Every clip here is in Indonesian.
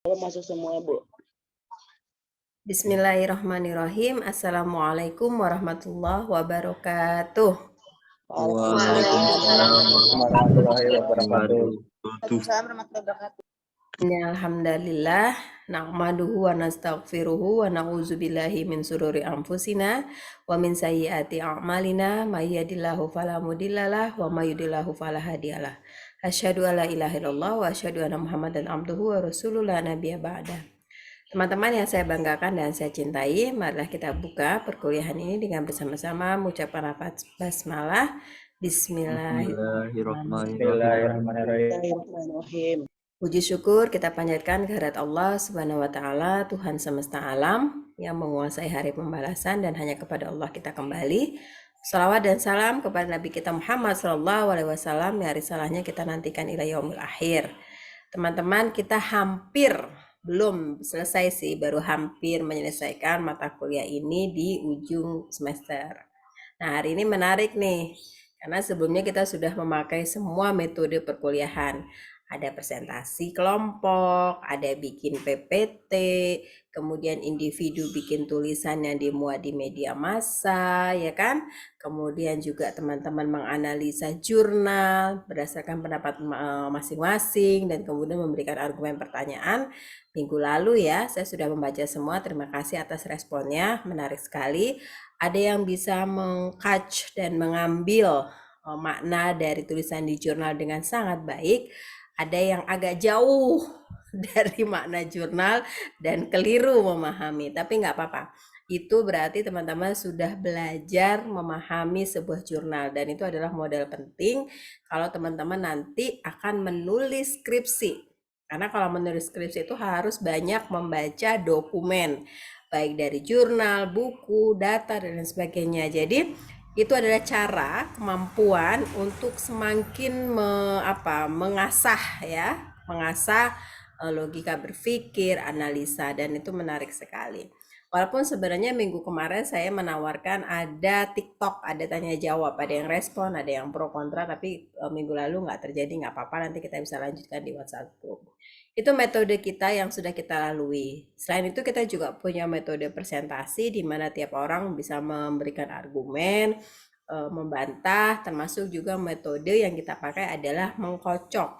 Kalau masuk semua, Bu. Bismillahirrahmanirrahim. Assalamualaikum warahmatullahi wabarakatuh. Waalaikumsalam warahmatullahi wabarakatuh. Alhamdulillah, nahmaduhu wa nastaghfiruhu wa na'udzubillahi min sururi anfusina wa min sayyiati a'malina may yahdihillahu fala mudhillalah wa may yudhlilhu fala hadiyalah. Asyhadu alla ilaha illallah wa asyhadu anna Muhammadan abduhu wa rasuluhu la nabiyya ba'da. Teman-teman yang saya banggakan dan saya cintai, marilah kita buka perkuliahan ini dengan bersama-sama mengucapkan lafaz basmalah. Bismillahirrahmanirrahim. Puji syukur kita panjatkan kehadirat Allah Subhanahu wa taala, Tuhan semesta alam yang menguasai hari pembalasan, dan hanya kepada Allah kita kembali. Salawat dan salam kepada Nabi kita Muhammad SAW yang risalahnya kita nantikan ila yaumil akhir. Teman-teman, kita hampir belum selesai sih, baru hampir menyelesaikan mata kuliah ini di ujung semester. Nah, hari ini menarik nih, karena sebelumnya kita sudah memakai semua metode perkuliahan. Ada presentasi kelompok, ada bikin PPT, kemudian individu bikin tulisan yang dimuat di media massa, ya kan? Kemudian juga teman-teman menganalisa jurnal berdasarkan pendapat masing-masing dan kemudian memberikan argumen pertanyaan. Minggu lalu ya, saya sudah membaca semua. Terima kasih atas responnya, menarik sekali. Ada yang bisa meng-catch dan mengambil makna dari tulisan di jurnal dengan sangat baik. Ada yang agak jauh dari makna jurnal dan keliru memahami, tapi nggak apa-apa. Itu berarti teman-teman sudah belajar memahami sebuah jurnal, dan itu adalah modal penting kalau teman-teman nanti akan menulis skripsi. Karena kalau menulis skripsi itu harus banyak membaca dokumen, baik dari jurnal, buku, data, dan sebagainya. Jadi itu adalah cara, kemampuan untuk semakin mengasah logika berpikir, analisa, dan itu menarik sekali. Walaupun sebenarnya minggu kemarin saya menawarkan ada TikTok, ada tanya jawab, ada yang respon, ada yang pro kontra, tapi minggu lalu nggak terjadi, nggak apa-apa, nanti kita bisa lanjutkan di WhatsApp group. Itu metode kita yang sudah kita lalui. Selain itu kita juga punya metode presentasi di mana tiap orang bisa memberikan argumen, membantah, termasuk juga metode yang kita pakai adalah mengkocok.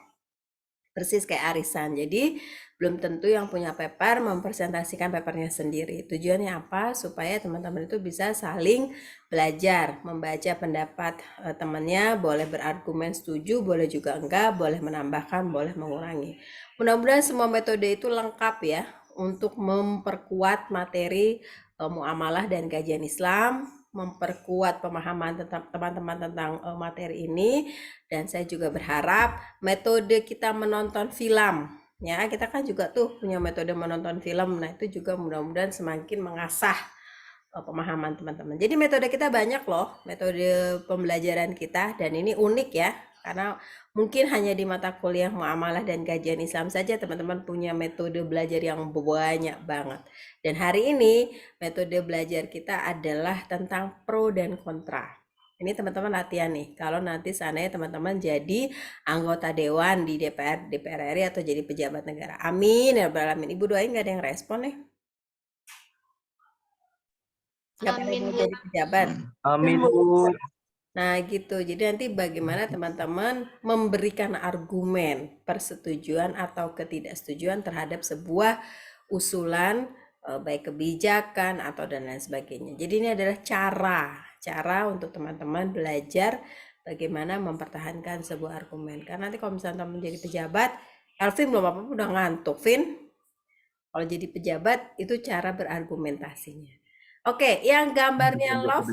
Persis kayak arisan. Jadi belum tentu yang punya paper mempresentasikan papernya sendiri. Tujuannya apa? Supaya teman-teman itu bisa saling belajar, membaca pendapat temannya, boleh berargumen setuju, boleh juga enggak, boleh menambahkan, boleh mengurangi. Mudah-mudahan semua metode itu lengkap ya untuk memperkuat materi muamalah dan kajian Islam, memperkuat pemahaman teman-teman tentang materi ini. Dan saya juga berharap metode kita menonton film, ya kita kan juga tuh punya metode menonton film, nah itu juga mudah-mudahan semakin mengasah pemahaman teman-teman. Jadi metode kita banyak loh, metode pembelajaran kita, dan ini unik ya, karena mungkin hanya di mata kuliah muamalah dan kajian Islam saja teman-teman punya metode belajar yang banyak banget. Dan hari ini metode belajar kita adalah tentang pro dan kontra. Ini teman-teman latihan nih, kalau nanti seandainya teman-teman jadi anggota dewan di DPR RI atau jadi pejabat negara. Amin ya rabbal alamin. Ibu doain nggak ada yang respon nih? Nggak pada mau jadi pejabat. Amin, Bu. Nah gitu, jadi nanti bagaimana teman-teman memberikan argumen persetujuan atau ketidaksetujuan terhadap sebuah usulan, baik kebijakan atau dan lain sebagainya. Jadi ini adalah cara untuk teman-teman belajar bagaimana mempertahankan sebuah argumen. Karena nanti kalau misalnya teman menjadi pejabat, Elvin belum apa-apa udah ngantuk, Vin. Kalau jadi pejabat itu cara berargumentasinya. Oke, yang gambarnya love.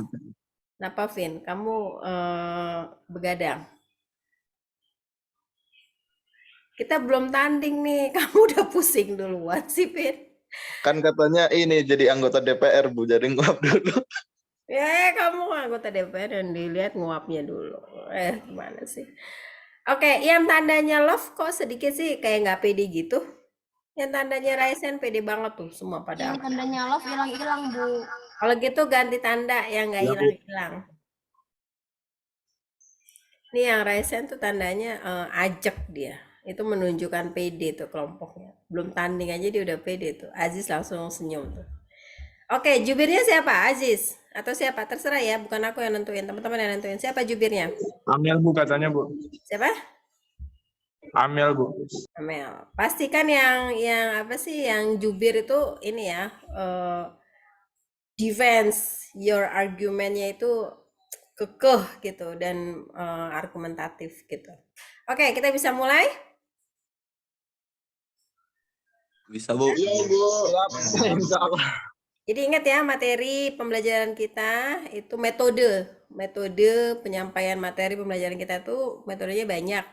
Kenapa, Vin? Kamu begadang? Kita belum tanding nih, kamu udah pusing duluan sih, Vin. Kan katanya ini jadi anggota DPR, Bu, jadi nguap dulu. Kamu anggota DPR dan dilihat nguapnya dulu. Gimana sih? Oke, yang tandanya love kok sedikit sih kayak nggak pede gitu. Yang tandanya Raisen pede banget tuh, semua pada. Yang tandanya love hilang-hilang, Bu. Kalau gitu ganti tanda yang nggak hilang-hilang. Ini yang Raisen tuh tandanya ajak dia. Itu menunjukkan pede tuh kelompoknya. Belum tanding aja dia udah pede tuh. Aziz langsung senyum tuh. Oke, jubirnya siapa? Aziz atau siapa? Terserah ya, bukan aku yang nentuin, teman-teman yang nentuin. Siapa jubirnya? Amel Bu katanya Bu. Siapa? Amel Bu. Amel. Pastikan yang apa sih yang jubir itu ini ya, defense your argumentnya itu kekeh gitu dan argumentatif gitu. Oke, kita bisa mulai? Bisa Bu. Iya Ibu. Insya Allah. Jadi ingat ya, materi pembelajaran kita itu metode penyampaian materi pembelajaran kita tuh metodenya banyak.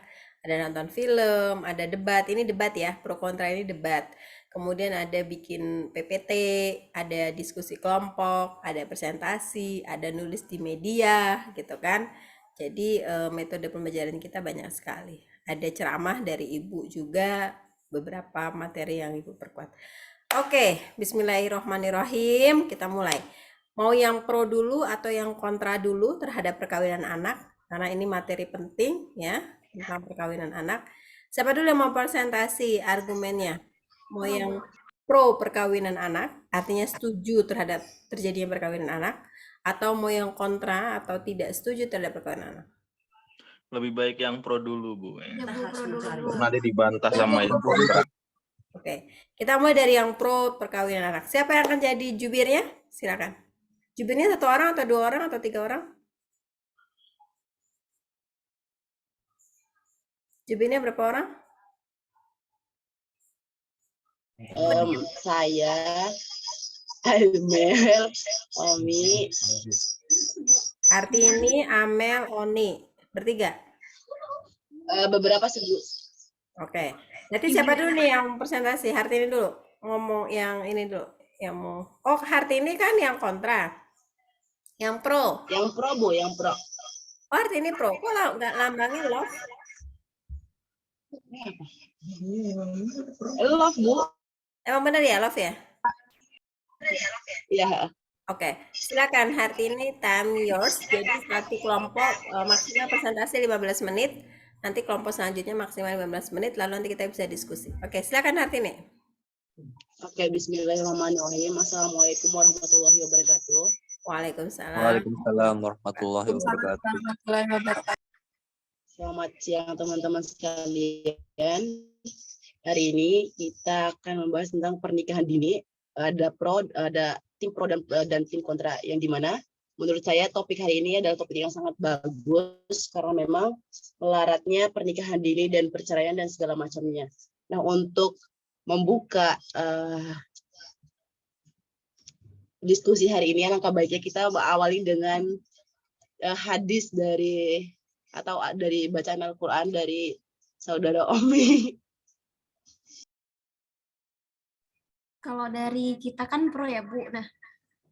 Ada nonton film, ada debat. Ini debat ya, pro kontra ini debat. Kemudian ada bikin PPT, ada diskusi kelompok, ada presentasi, ada nulis di media gitu kan. Jadi metode pembelajaran kita banyak sekali. Ada ceramah dari Ibu juga, beberapa materi yang Ibu perkuat. Oke, bismillahirrohmanirrohim. Kita mulai. Mau yang pro dulu atau yang kontra dulu terhadap perkawinan anak? Karena ini materi penting ya, tentang perkawinan anak. Siapa dulu yang mau presentasi argumennya? Mau yang pro perkawinan anak, artinya setuju terhadap terjadinya perkawinan anak, atau mau yang kontra atau tidak setuju terhadap perkawinan anak? Lebih baik yang pro dulu Bu. Ya, Bu, pro dulu. Nanti dibantah sama yang kontra. Oke, kita mulai dari yang pro perkawinan anak. Siapa yang akan jadi jubirnya? Silakan. Jubirnya 1 orang atau 2 orang atau 3 orang? Jubirnya berapa orang? Saya, Amel, Omi, Hartini, Amel, Oni. Bertiga. beberapa sebut. Oke. Nanti siapa dulu nih yang presentasi? Hartini dulu. Ngomong yang ini dulu. Yang mau. Oh, Hartini kan yang kontra. Yang pro. Yang pro Bu, yang pro. Oh, Hartini pro. Kok nggak lambangnya love? Love Bu. Emang benar ya love ya? Iya. Oke, silakan Hartini, time yours. Jadi satu kelompok maksimal presentasi 15 menit. Nanti kelompok selanjutnya maksimal 15 menit, lalu nanti kita bisa diskusi. Oke, silakan Hartini. Oke, bismillahirrahmanirrahim. Assalamualaikum warahmatullahi wabarakatuh. Waalaikumsalam. Waalaikumsalam warahmatullahi wabarakatuh. Selamat siang teman-teman sekalian. Hari ini kita akan membahas tentang pernikahan dini. Ada pro, ada tim pro dan tim kontra, yang dimana menurut saya topik hari ini adalah topik yang sangat bagus karena memang melaratnya pernikahan dini dan perceraian dan segala macamnya. Nah, untuk membuka diskusi hari ini, alangkah baiknya kita awali dengan hadis dari bacaan Al-Quran dari saudara Omi. Kalau dari kita kan pro ya Bu. Nah,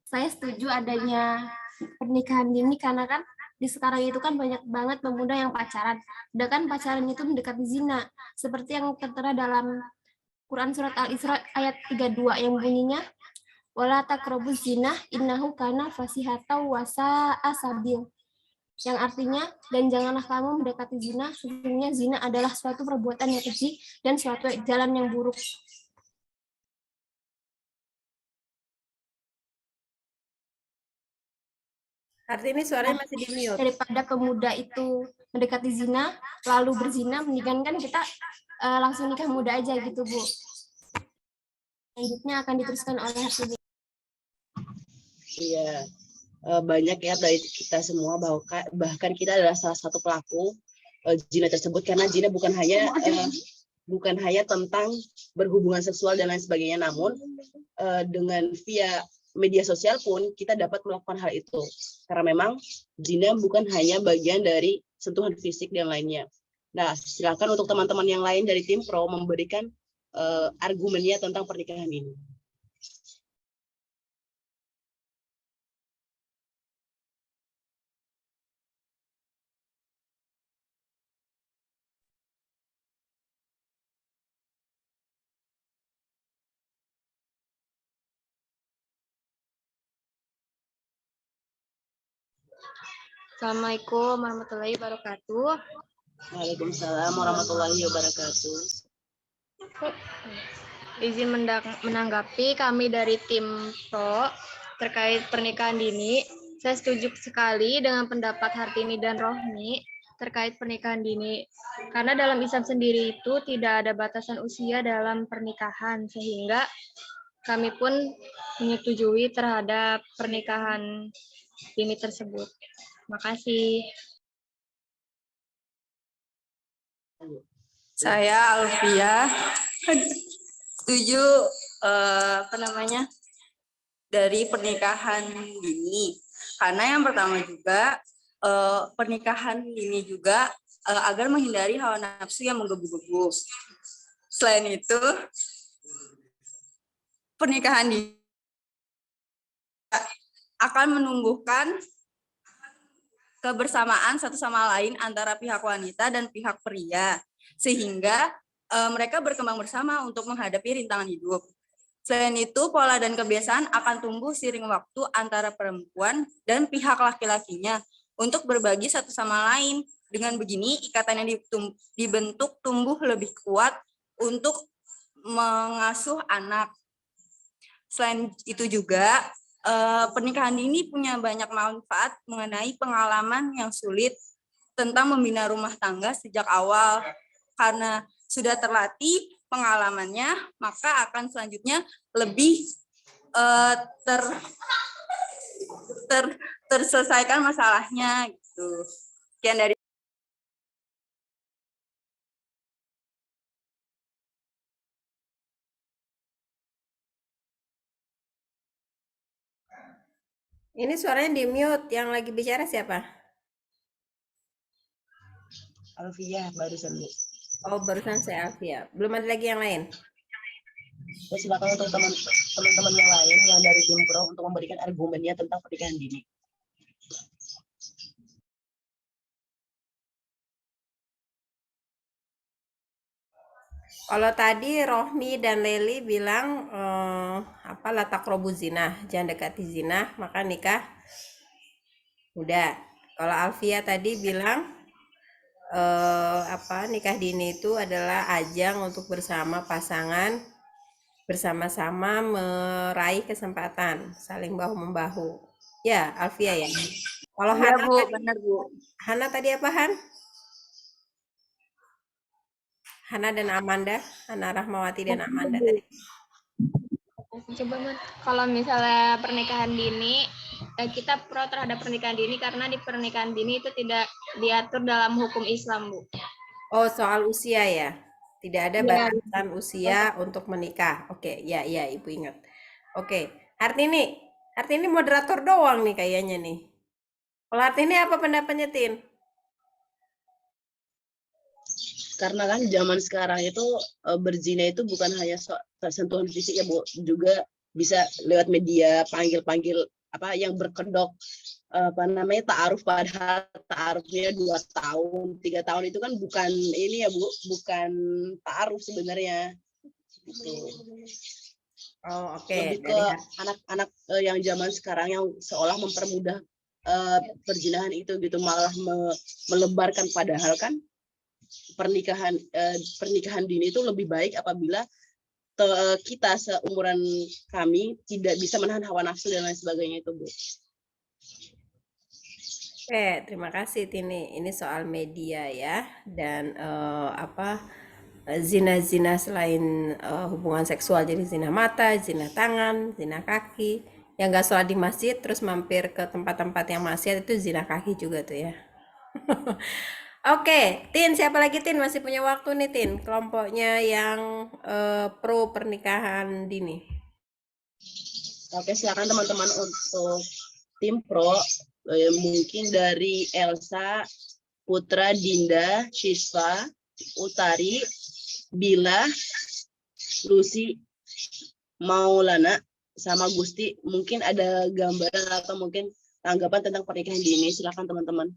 saya setuju adanya pernikahan dini karena kan di sekarang itu kan banyak banget pemuda yang pacaran. Udah kan pacaran itu mendekati zina. Seperti yang tertera dalam Quran surat Al-Isra ayat 32 yang bunyinya wala taqrabuz zina innahu kana fasihatan wa sa'a sabil. Yang artinya, dan janganlah kamu mendekati zina, sesungguhnya zina adalah suatu perbuatan yang keji dan suatu jalan yang buruk. Hartini suaranya masih di mute. Daripada pemuda itu mendekati zina, lalu berzina, mendingan kan kita langsung nikah muda aja gitu, Bu. Selanjutnya akan diteruskan oleh Hartini. Iya, banyak ya dari kita semua, bahkan kita adalah salah satu pelaku zina tersebut, karena zina bukan hanya tentang berhubungan seksual dan lain sebagainya, namun dengan via media sosial pun kita dapat melakukan hal itu, karena memang zina bukan hanya bagian dari sentuhan fisik dan lainnya. Nah, silakan untuk teman-teman yang lain dari tim pro memberikan argumennya tentang pernikahan ini. Assalamualaikum warahmatullahi wabarakatuh. Waalaikumsalam warahmatullahi wabarakatuh. Izin menanggapi kami dari tim Pro terkait pernikahan dini. Saya setuju sekali dengan pendapat Hartini dan Rohmi terkait pernikahan dini. Karena dalam Islam sendiri itu tidak ada batasan usia dalam pernikahan, sehingga kami pun menyetujui terhadap pernikahan dini tersebut. Terima kasih. Saya Alfia setuju dari pernikahan dini, karena yang pertama juga pernikahan dini juga agar menghindari hawa nafsu yang menggebu-gebu. Selain itu, pernikahan dini akan menumbuhkan kebersamaan satu sama lain antara pihak wanita dan pihak pria, sehingga mereka berkembang bersama untuk menghadapi rintangan hidup. Selain itu, pola dan kebiasaan akan tumbuh seiring waktu antara perempuan dan pihak laki-lakinya untuk berbagi satu sama lain. Dengan begini, ikatan yang dibentuk tumbuh lebih kuat untuk mengasuh anak. Selain itu juga, pernikahan dini punya banyak manfaat mengenai pengalaman yang sulit tentang membina rumah tangga sejak awal. Karena sudah terlatih pengalamannya, maka akan selanjutnya lebih terselesaikan masalahnya gitu. Sekian dari Ini suaranya di mute, yang lagi bicara siapa? Alfia barusan Bu. Oh, barusan saya Alfia. Belum ada lagi yang lain? Ya, silakan untuk teman-teman yang lain yang dari tim Pro untuk memberikan argumennya tentang pernikahan dini. Kalau tadi Rohmi dan Leli bilang la taqrabu zina, jangan dekati zina, maka nikah. Udah. Kalau Alfia tadi bilang nikah dini itu adalah ajang untuk bersama pasangan bersama-sama meraih kesempatan, saling bahu membahu. Ya, Alfia ya. Kalau ya, Hana Bu, tadi, benar Bu. Hana tadi apa Han? Hana dan Amanda, Hana Rahmawati dan Amanda tadi. Coba kalau misalnya pernikahan dini, kita pro terhadap pernikahan dini karena di pernikahan dini itu tidak diatur dalam hukum Islam, Bu. Oh, soal usia ya? Tidak ada batasan usia untuk menikah. Oke, ya Ibu ingat. Oke, Hartini moderator doang nih kayaknya nih. Kalau Hartini apa pendapatnya, Tin? Karena kan zaman sekarang itu berzina itu bukan hanya sentuhan fisik ya Bu, juga bisa lewat media panggil-panggil yang berkedok ta'aruf, padahal ta'arufnya 2 tahun 3 tahun itu kan bukan ini ya Bu, bukan ta'aruf sebenarnya gitu. Oh, oke. Lebih ke anak-anak yang zaman sekarang yang seolah mempermudah perzinahan itu gitu, malah melebarkan, padahal kan pernikahan dini itu lebih baik apabila kita seumuran kami tidak bisa menahan hawa nafsu dan lain sebagainya itu Bu. Oke, terima kasih Tini. Ini soal media ya, dan zina-zina selain hubungan seksual, jadi zina mata, zina tangan, zina kaki. Yang nggak sholat di masjid terus mampir ke tempat-tempat yang maksiat itu zina kaki juga tuh ya. Oke, Tin, siapa lagi Tin? Masih punya waktu nih Tin, kelompoknya yang pro pernikahan dini. Oke, silakan teman-teman untuk tim pro, mungkin dari Elsa, Putra, Dinda, Shiswa, Utari, Bila, Lucy, Maulana, sama Gusti. Mungkin ada gambaran atau mungkin tanggapan tentang pernikahan dini. Silakan teman-teman.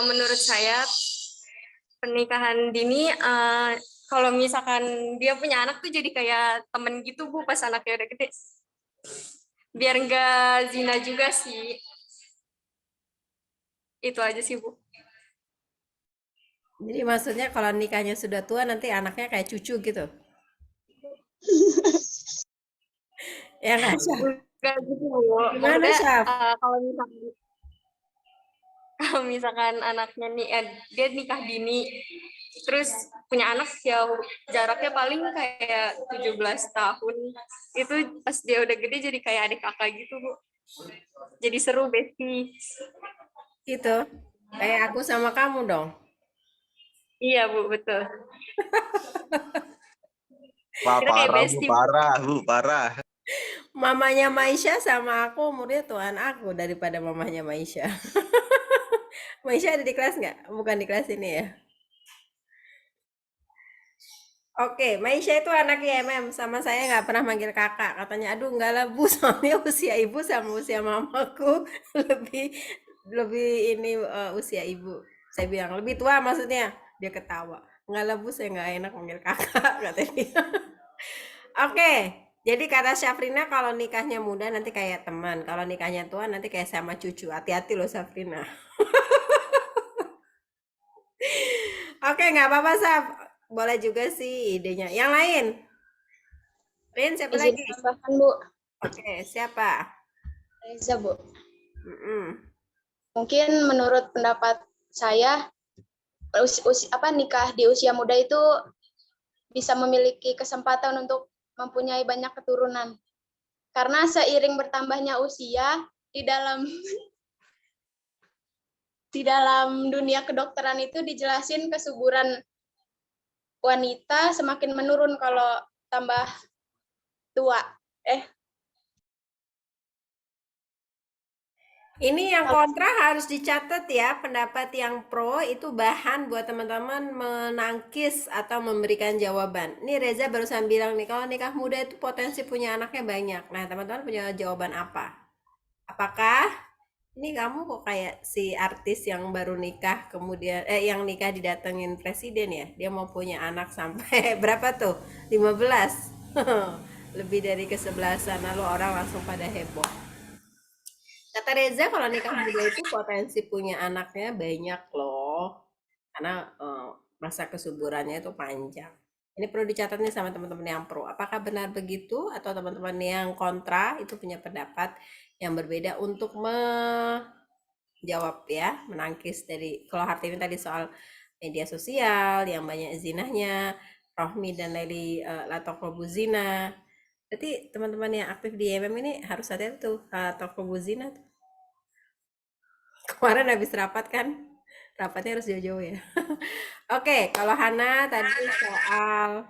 Menurut saya pernikahan dini, kalau misalkan dia punya anak tuh jadi kayak temen gitu Bu pas anaknya udah gede. Biar nggak zina juga sih. Itu aja sih Bu. Jadi maksudnya kalau nikahnya sudah tua nanti anaknya kayak cucu gitu. Ya nggak, Syaf? Enggak gitu Bu. Gimana, Maksudnya Syaf? kalau misalkan anaknya nih dia nikah dini terus punya anak ya jaraknya paling kayak 17 tahun. Itu pas dia udah gede jadi kayak adik kakak gitu Bu. Jadi seru Besti. Gitu. Kayak aku sama kamu dong. Iya Bu, betul. Wah, Kita kayak parah, Bu, bestie. parah, Bu, parah. Mamanya Maisha sama aku umurnya tuan aku daripada mamanya Maisha. Maisha ada di kelas nggak? Bukan di kelas ini ya. Oke, Maisha itu anaknya MM sama saya nggak pernah manggil kakak. Katanya, aduh nggak lah Bu, soalnya usia ibu sama usia mamaku lebih ini usia ibu. Saya bilang lebih tua maksudnya. Dia ketawa. Nggak lah Bu, saya nggak enak manggil kakak katanya dia. Oke, jadi kata Syafrina kalau nikahnya muda nanti kayak teman, kalau nikahnya tua nanti kayak sama cucu. Hati-hati loh Syafrina. Oke, nggak apa-apa Syaf. Boleh juga sih idenya. Yang lain? Rin, siapa Izin lagi? tambahkan Bu. Oke, siapa? Reza Bu. Mm-mm. Mungkin menurut pendapat saya nikah di usia muda itu bisa memiliki kesempatan untuk mempunyai banyak keturunan. Karena seiring bertambahnya usia di dalam dunia kedokteran itu dijelasin kesuburan wanita semakin menurun kalau tambah tua. Ini yang kontra harus dicatat ya, pendapat yang pro itu bahan buat teman-teman menangkis atau memberikan jawaban. Ini Reza barusan bilang nih, kalau nikah muda itu potensi punya anaknya banyak. Nah, teman-teman punya jawaban apa? Apakah ini kamu kok kayak si artis yang baru nikah kemudian yang nikah didatengin presiden ya? Dia mau punya anak sampai berapa tuh? 15. Lebih dari kesebelasan, lalu orang langsung pada heboh. Kata Reza kalau nikah muda itu potensi punya anaknya banyak loh. Karena masa kesuburannya itu panjang. Ini perlu dicatat nih sama teman-teman yang pro. Apakah benar begitu atau teman-teman yang kontra itu punya pendapat yang berbeda untuk menjawab ya, menangkis dari kalau Hartini tadi soal media sosial yang banyak zinahnya, Rohmi dan Leli lataqrabu zina. Berarti teman-teman yang aktif di MM ini harus hati-hati tuh lataqrabu zina tuh. Kemarin habis rapat kan, rapatnya harus jauh-jauh ya. Oke, kalau Hana tadi soal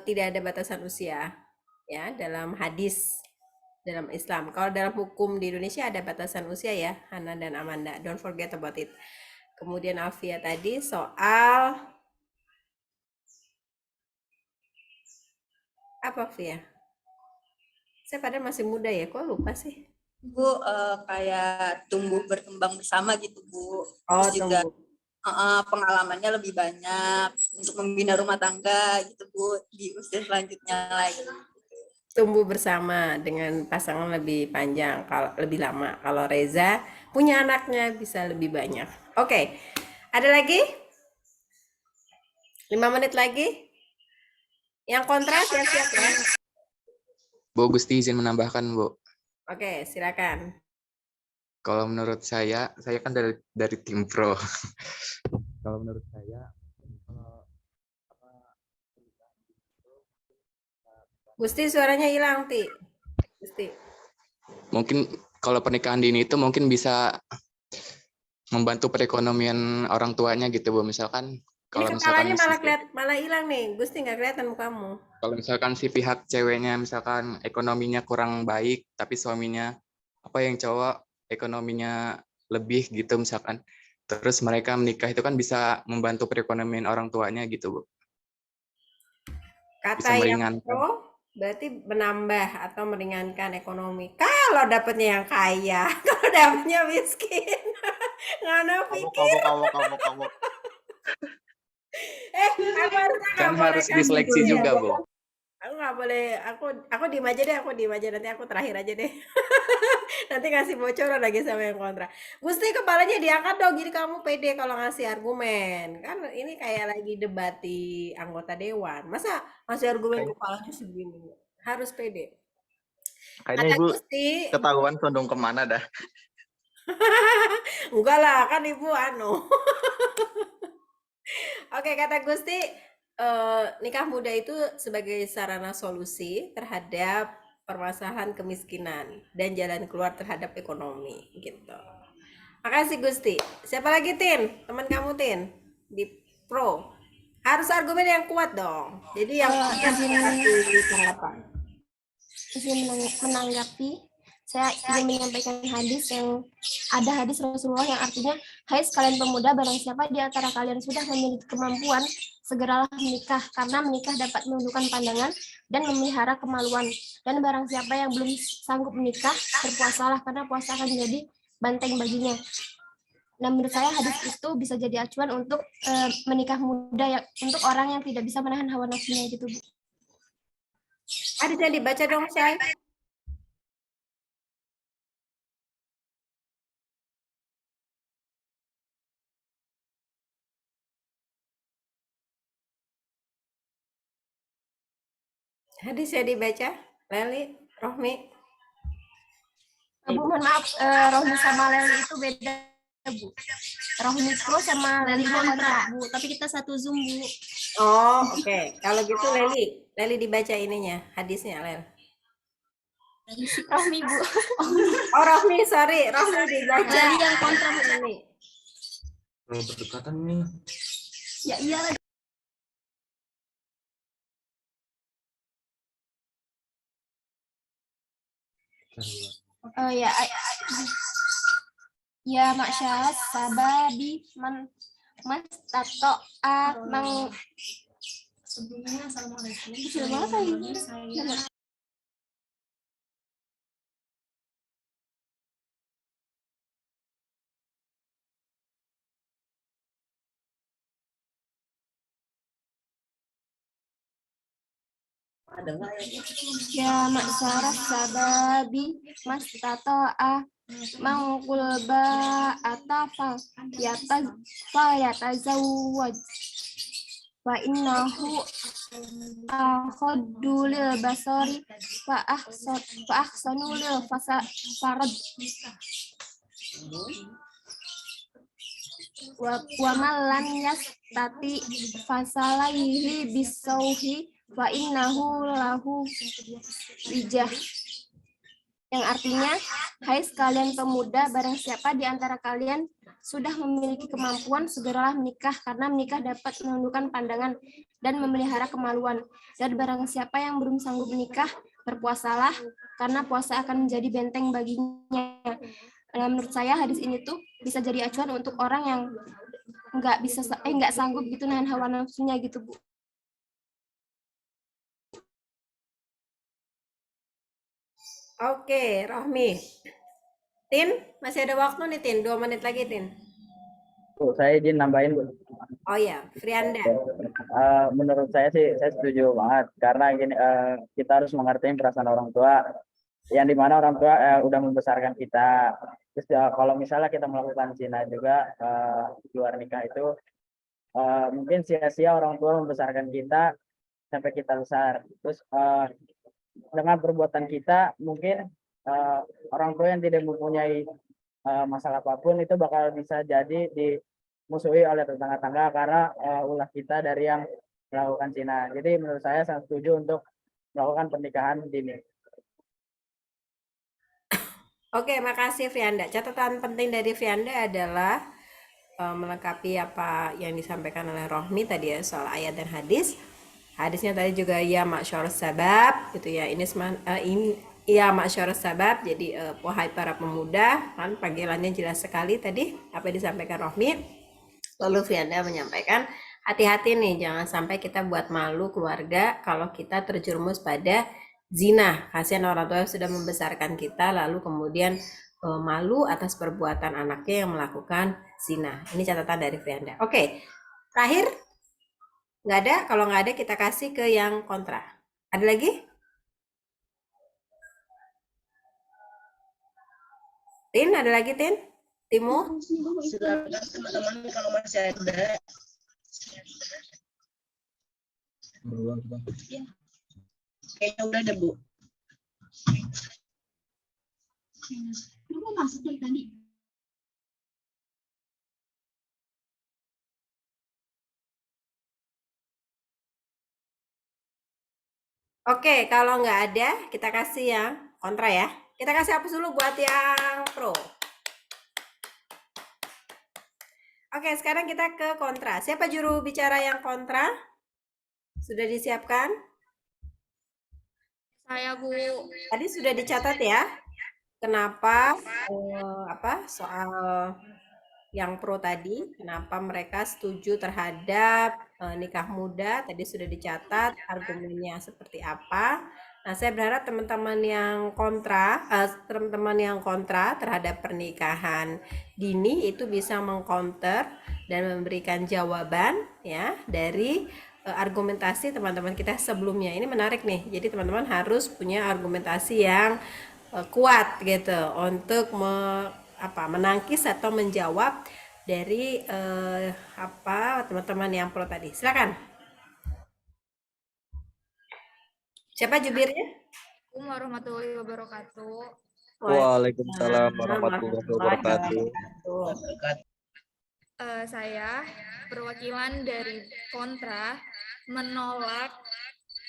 tidak ada batasan usia ya dalam hadis dalam Islam. Kalau dalam hukum di Indonesia ada batasan usia ya, Hana dan Amanda. Don't forget about it. Kemudian Alfia tadi soal apa Alfia? Saya padahal masih muda ya, kok lupa sih? Bu, kayak tumbuh berkembang bersama gitu Bu. Oh, Terus juga tumbuh. pengalamannya lebih banyak untuk membina rumah tangga gitu Bu di usia selanjutnya lagi. Tumbuh bersama dengan pasangan lebih panjang, kalau lebih lama. Kalau Reza punya anaknya bisa lebih banyak. Oke, ada lagi? 5 menit lagi. Yang kontra siap-siap ya. Bu Gusti izin menambahkan Bu. Oke, silakan. Kalau menurut saya kan dari tim pro. Kalau menurut saya, Gusti suaranya hilang, Ti. Gusti. mungkin kalau pernikahan dini itu mungkin bisa membantu perekonomian orang tuanya gitu Bu. Misalkan Ini kalau kepalanya misalkan malah hilang nih. Gusti nggak kelihatan mukamu. kalau misalkan si pihak ceweknya misalkan ekonominya kurang baik, tapi suaminya yang cowok ekonominya lebih gitu misalkan. Terus mereka menikah itu kan bisa membantu perekonomian orang tuanya gitu Bu. Kata Bisa yang meringankan. pro berarti menambah atau meringankan ekonomi. Kalau dapatnya yang kaya, kalau dapatnya miskin. Nggak Kamu. Aku harusnya nggak Kan boleh harus kasih diseleksi dulu. juga, Bu. Aku nggak boleh, aku diem aja deh, nanti aku terakhir aja deh. Nanti ngasih bocoran lagi sama yang kontra. Gusti kepalanya diangkat dong, jadi kamu pede kalau ngasih argumen. Kan ini kayak lagi debat di anggota dewan. Masa ngasih argumen kepalanya segini? Harus pede. Kayaknya Kata Ibu Gusti, ketahuan condong kemana dah. enggak lah, kan Ibu Oke, kata Gusti, nikah muda itu sebagai sarana solusi terhadap permasalahan kemiskinan dan jalan keluar terhadap ekonomi gitu. Makasih Gusti. Siapa lagi Tin? Teman kamu Tin di Pro. Harus argumen yang kuat dong. Jadi yang kasih tanggapan. Izin menanggapi, saya ingin menyampaikan hadis yang ada hadis Rasulullah yang artinya, hai sekalian pemuda, barang siapa di antara kalian sudah memiliki kemampuan, segeralah menikah, karena menikah dapat menundukkan pandangan dan memelihara kemaluan. Dan barang siapa yang belum sanggup menikah, berpuasalah, karena puasa akan menjadi banteng baginya. Nah, menurut saya hadis itu bisa jadi acuan untuk menikah muda, ya, untuk orang yang tidak bisa menahan hawa nafsunya gitu, Bu. Hadisnya dibaca dong, Say. Hadisnya dibaca, Leli, Rohmi. Bu, mohon maaf, Rohmi sama Leli itu beda, Bu. Rohmi Pro sama Leli kontra, Bu. Tapi kita satu Zoom, Bu. Oh, oke. Kalau gitu Leli dibaca ininya, hadisnya, Lel. Rohmi, Bu. Oh, Rohmi, sorry. Rohmi dibaca. Leli yang kontra, Bu. Leli. Berdekatan nih. Ya iya lagi. Oh ya, ya masyaallah sababi man mas tato mang sebelumnya assalamualaikum. Ya masyarakat sababi mas tato mangkul ba atafal yatazawwaj wa innahu akhaddu lil basari wa ahsanu lil farad wa man lam yastati fasalaihi bisauhi wa innahu lahu wijah, yang artinya, hai sekalian pemuda, barang siapa di antara kalian sudah memiliki kemampuan, segeralah menikah, karena menikah dapat menundukkan pandangan dan memelihara kemaluan. Dan barang siapa yang belum sanggup menikah, berpuasalah, karena puasa akan menjadi benteng baginya. Nah, menurut saya hadis ini tuh bisa jadi acuan untuk orang yang nggak sanggup gitu nahan hawa nafsunya gitu, Bu. Oke, Rohmi. Tin, masih ada waktu nih, Tin. 2 menit lagi, Tin. Bu, saya izin nambahin, Bu. Oh ya, Frianda. Menurut saya sih, saya setuju banget. Karena gini, kita harus mengerti perasaan orang tua. Yang dimana orang tua udah membesarkan kita. Terus kalau misalnya kita melakukan zina juga di luar nikah itu, mungkin sia-sia orang tua membesarkan kita sampai kita besar. Terus dengan perbuatan kita mungkin orang tua yang tidak mempunyai masalah apapun itu bakal bisa jadi dimusuhi oleh tetangga-tetangga karena ulah kita dari yang melakukan zina. Jadi menurut saya sangat setuju untuk melakukan pernikahan dini. Oke, makasih Frianda. Catatan penting dari Frianda adalah melengkapi apa yang disampaikan oleh Rohmi tadi ya soal ayat dan hadis. Hadisnya tadi juga ya masyarus sabab gitu ya. Ini ya masyarus sabab. Jadi wahai para pemuda, kan panggilannya jelas sekali tadi apa yang disampaikan Rohmi. Lalu Frianda menyampaikan hati-hati nih, jangan sampai kita buat malu keluarga kalau kita terjerumus pada zina. Kasihan orang tua yang sudah membesarkan kita lalu kemudian malu atas perbuatan anaknya yang melakukan zina. Ini catatan dari Frianda. Oke, terakhir Nggak ada? Kalau nggak ada kita kasih ke yang kontra. Ada lagi? Tin, ada lagi Tin? Timo? Silakan teman-teman kalau masih ada. Kayaknya udah ada, Bu. Kamu masuk dari tadi. Oke, kalau nggak ada, kita kasih yang kontra ya. Kita kasih hapus dulu buat yang pro. Oke, sekarang kita ke kontra. Siapa juru bicara yang kontra? Sudah disiapkan? Saya, Bu. Tadi sudah dicatat ya. Kenapa soal yang pro tadi, kenapa mereka setuju terhadap nikah muda, tadi sudah dicatat argumennya seperti apa. Nah, saya berharap teman-teman yang kontra terhadap pernikahan dini itu bisa mengcounter dan memberikan jawaban ya dari argumentasi teman-teman kita sebelumnya. Ini menarik nih. Jadi teman-teman harus punya argumentasi yang kuat gitu untuk menangkis atau menjawab dari teman-teman yang pro tadi. Silakan. Siapa jubirnya? Assalamualaikum warahmatullahi wabarakatuh. Waalaikumsalam warahmatullahi wabarakatuh. Saya perwakilan dari kontra menolak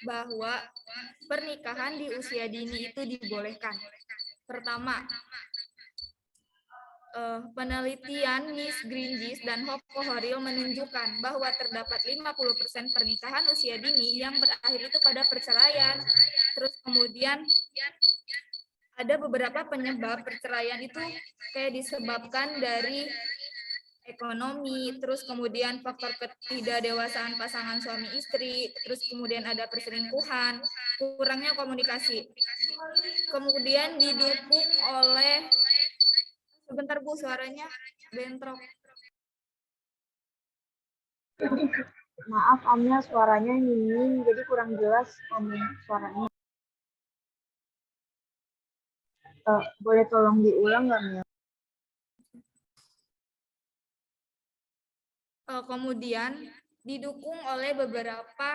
bahwa pernikahan di usia dini itu dibolehkan. Pertama, penelitian Miss Gringis dan Hopko Horil menunjukkan bahwa terdapat 50% pernikahan usia dini yang berakhir itu pada perceraian. Terus kemudian ada beberapa penyebab perceraian itu kayak disebabkan dari ekonomi, terus kemudian faktor ketidakdewasaan pasangan suami istri, terus kemudian ada perselingkuhan, kurangnya komunikasi. Kemudian didukung oleh, sebentar Bu, suaranya bentrok. Maaf Amel, suaranya nyinying, jadi kurang jelas suaranya. Boleh tolong diulang nggak Mel? Kemudian didukung oleh beberapa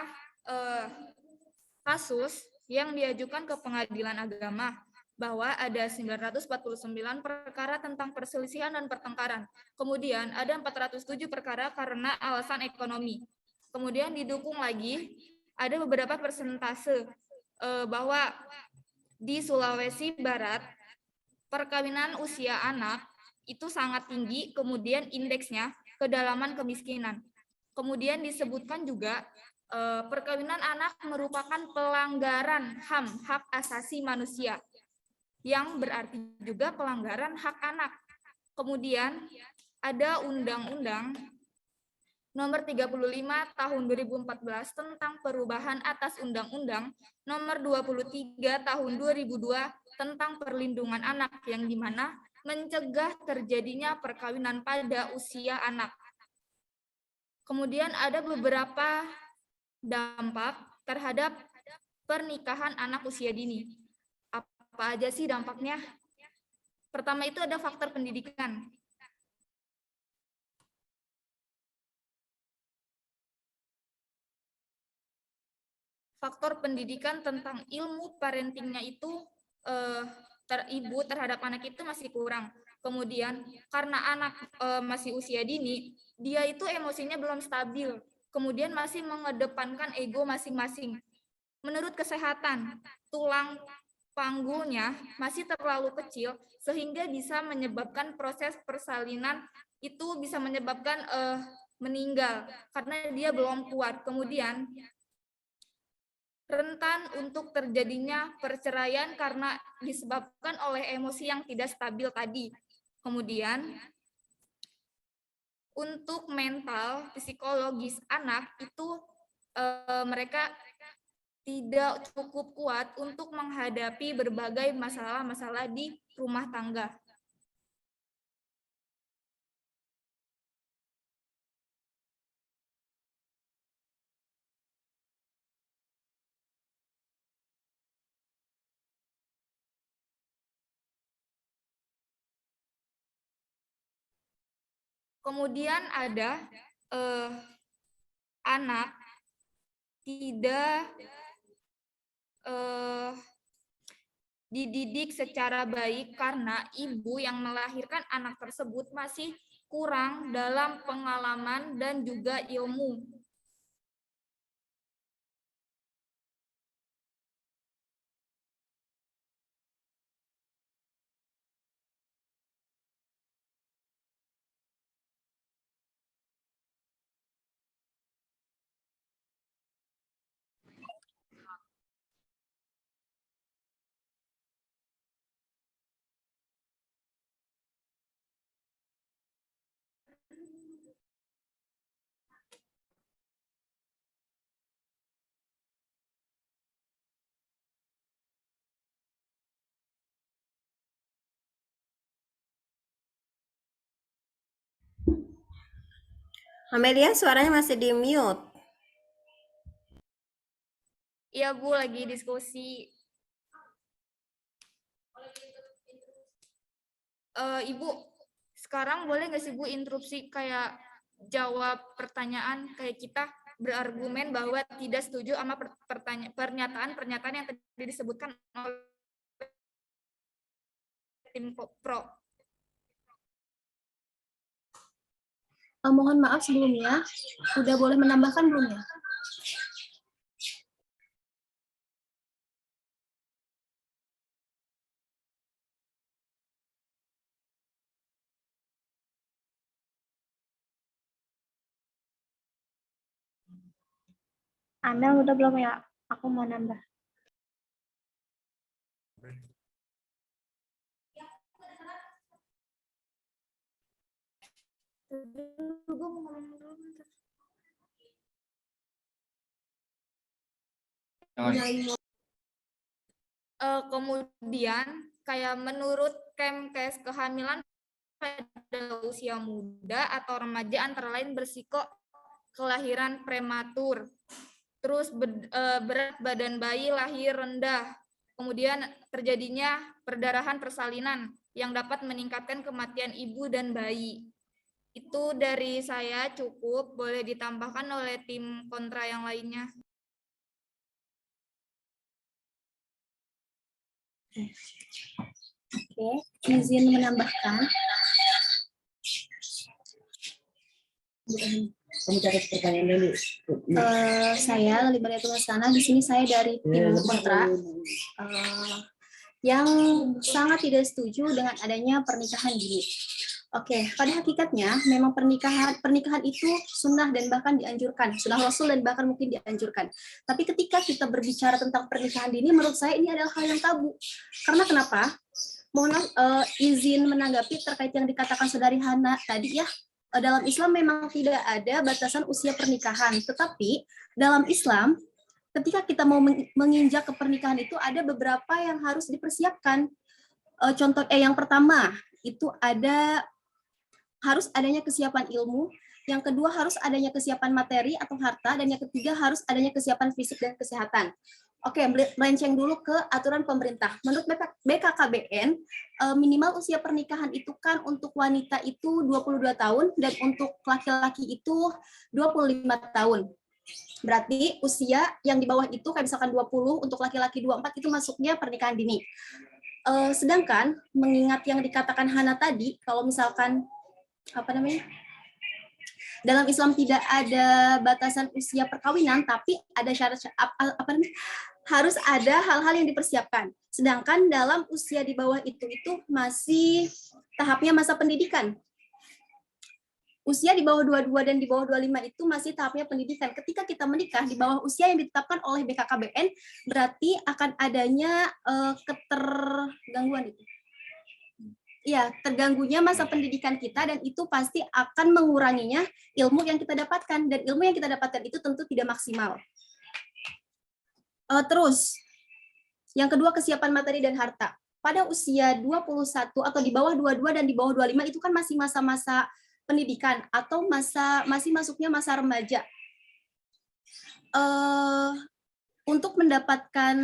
kasus yang diajukan ke pengadilan agama bahwa ada 949 perkara tentang perselisihan dan pertengkaran. Kemudian ada 407 perkara karena alasan ekonomi. Kemudian didukung lagi ada beberapa persentase bahwa di Sulawesi Barat perkawinan usia anak itu sangat tinggi, kemudian indeksnya kedalaman kemiskinan. Kemudian disebutkan juga perkawinan anak merupakan pelanggaran HAM, hak asasi manusia, yang berarti juga pelanggaran hak anak. Kemudian ada Undang-Undang Nomor 35 Tahun 2014 tentang perubahan atas Undang-Undang Nomor 23 Tahun 2002 tentang perlindungan anak, yang dimana mencegah terjadinya perkawinan pada usia anak. Kemudian ada beberapa dampak terhadap pernikahan anak usia dini. Apa aja sih dampaknya? Pertama itu ada faktor pendidikan. Faktor pendidikan tentang ilmu parentingnya itu ibu terhadap anak itu masih kurang. Kemudian karena anak masih usia dini, dia itu emosinya belum stabil. Kemudian masih mengedepankan ego masing-masing. Menurut kesehatan, tulang panggulnya masih terlalu kecil sehingga bisa menyebabkan proses persalinan itu bisa menyebabkan meninggal karena dia belum kuat. Kemudian rentan untuk terjadinya perceraian karena disebabkan oleh emosi yang tidak stabil tadi. Kemudian untuk mental psikologis anak itu mereka tidak cukup kuat untuk menghadapi berbagai masalah-masalah di rumah tangga. Kemudian ada anak tidak dididik secara baik karena ibu yang melahirkan anak tersebut masih kurang dalam pengalaman dan juga ilmu. Amelia, suaranya masih di mute. Iya Bu, lagi diskusi. Ibu, sekarang boleh nggak sih Bu interupsi kayak jawab pertanyaan kayak kita berargumen bahwa tidak setuju sama pernyataan-pernyataan yang tadi disebutkan oleh tim pro. Mohon maaf sebelumnya, udah boleh menambahkan belum ya? Amel udah belum ya? Aku mau nambah. Kemudian kayak menurut Kemkes kehamilan pada usia muda atau remaja antara lain berisiko kelahiran prematur, terus berat badan bayi lahir rendah, kemudian terjadinya perdarahan persalinan yang dapat meningkatkan kematian ibu dan bayi. Itu dari saya cukup, boleh ditambahkan oleh tim kontra yang lainnya. Oke, izin menambahkan. Kamu cari pertanyaan dulu. Saya Lali Bariatul Hasanah, di sini saya dari tim kontra yang sangat tidak setuju dengan adanya pernikahan dini. Oke, pada hakikatnya memang pernikahan itu sunnah dan bahkan dianjurkan, sunnah Rasul dan bahkan mungkin dianjurkan. Tapi ketika kita berbicara tentang pernikahan dini, menurut saya ini adalah hal yang tabu. Karena kenapa? Mohon izin menanggapi terkait yang dikatakan Saudari Hana tadi ya. Dalam Islam memang tidak ada batasan usia pernikahan, tetapi dalam Islam ketika kita mau menginjak ke pernikahan itu ada beberapa yang harus dipersiapkan. Contoh yang pertama itu harus adanya kesiapan ilmu, yang kedua harus adanya kesiapan materi atau harta, dan yang ketiga harus adanya kesiapan fisik dan kesehatan. Oke, melenceng dulu ke aturan pemerintah. Menurut BKKBN, minimal usia pernikahan itu kan untuk wanita itu 22 tahun dan untuk laki-laki itu 25 tahun. Berarti usia yang di bawah itu kayak misalkan 20, untuk laki-laki 24 itu masuknya pernikahan dini. Sedangkan mengingat yang dikatakan Hana tadi, kalau misalkan dalam Islam tidak ada batasan usia perkawinan, tapi ada syarat harus ada hal-hal yang dipersiapkan. Sedangkan dalam usia di bawah itu masih tahapnya masa pendidikan. Usia di bawah 22 dan di bawah 25 itu masih tahapnya pendidikan. Ketika kita menikah di bawah usia yang ditetapkan oleh BKKBN, berarti akan adanya ketergangguan itu. Ya, terganggunya masa pendidikan kita, dan itu pasti akan menguranginya ilmu yang kita dapatkan, dan ilmu yang kita dapatkan itu tentu tidak maksimal. Terus, yang kedua kesiapan materi dan harta. Pada usia 21 atau di bawah 22 dan di bawah 25 itu kan masih masa-masa pendidikan atau masih masuknya masa remaja. Untuk mendapatkan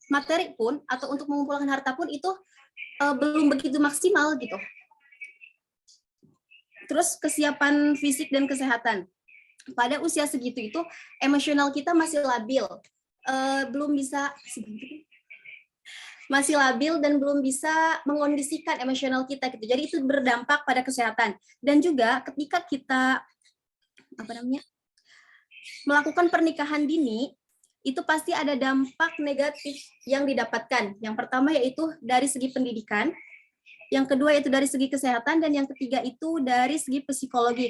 materi pun atau untuk mengumpulkan harta pun itu belum begitu maksimal gitu. Terus kesiapan fisik dan kesehatan. Pada usia segitu itu emosional kita masih labil, masih labil dan belum bisa mengondisikan emosional kita gitu. Jadi itu berdampak pada kesehatan. Dan juga ketika kita melakukan pernikahan dini, itu pasti ada dampak negatif yang didapatkan. Yang pertama yaitu dari segi pendidikan, yang kedua yaitu dari segi kesehatan, dan yang ketiga itu dari segi psikologi.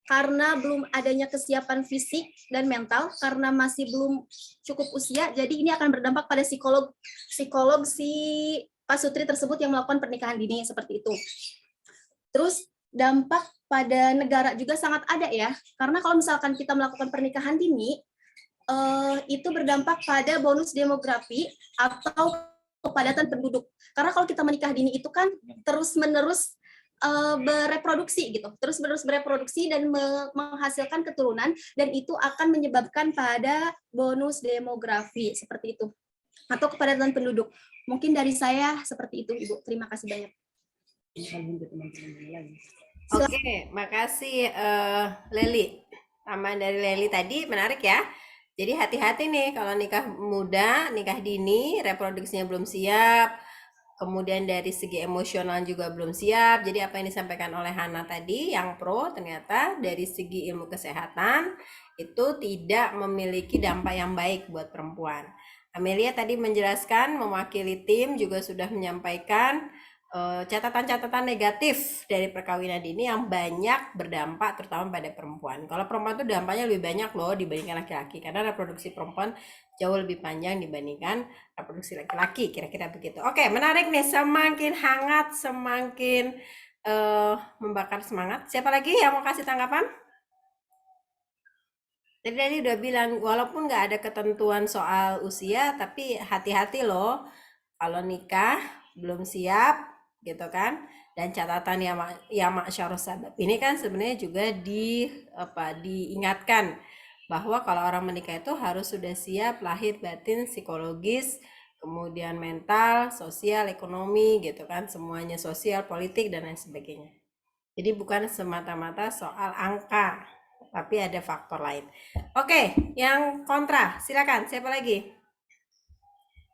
Karena belum adanya kesiapan fisik dan mental, karena masih belum cukup usia, jadi ini akan berdampak pada psikolog si pasutri tersebut yang melakukan pernikahan dini seperti itu. Terus dampak pada negara juga sangat ada ya, karena kalau misalkan kita melakukan pernikahan dini, itu berdampak pada bonus demografi atau kepadatan penduduk. Karena kalau kita menikah dini itu kan terus-menerus bereproduksi gitu, terus-menerus bereproduksi dan menghasilkan keturunan, dan itu akan menyebabkan pada bonus demografi seperti itu atau kepadatan penduduk. Mungkin dari saya seperti itu, Ibu. Terima kasih banyak. Oke, makasih Leli. Tambahan dari Leli tadi menarik ya. Jadi hati-hati nih kalau nikah muda, nikah dini, reproduksinya belum siap, kemudian dari segi emosional juga belum siap. Jadi apa yang disampaikan oleh Hana tadi yang pro, ternyata dari segi ilmu kesehatan itu tidak memiliki dampak yang baik buat perempuan. Amelia tadi menjelaskan, mewakili tim juga sudah menyampaikan catatan-catatan negatif dari perkawinan dini yang banyak berdampak terutama pada perempuan. Kalau perempuan itu dampaknya lebih banyak loh dibandingkan laki-laki, karena reproduksi perempuan jauh lebih panjang dibandingkan reproduksi laki-laki, kira-kira begitu. Oke, menarik nih, semakin hangat, semakin membakar semangat. Siapa lagi yang mau kasih tanggapan? Tadi udah bilang, walaupun nggak ada ketentuan soal usia, tapi hati-hati loh kalau nikah belum siap, gitu kan. Dan catatan yang masyarus sabab ini kan sebenarnya juga diingatkan bahwa kalau orang menikah itu harus sudah siap lahir batin, psikologis, kemudian mental, sosial, ekonomi gitu kan, semuanya, sosial, politik dan lain sebagainya. Jadi bukan semata-mata soal angka, tapi ada faktor lain. Oke, yang kontra, silakan. Siapa lagi?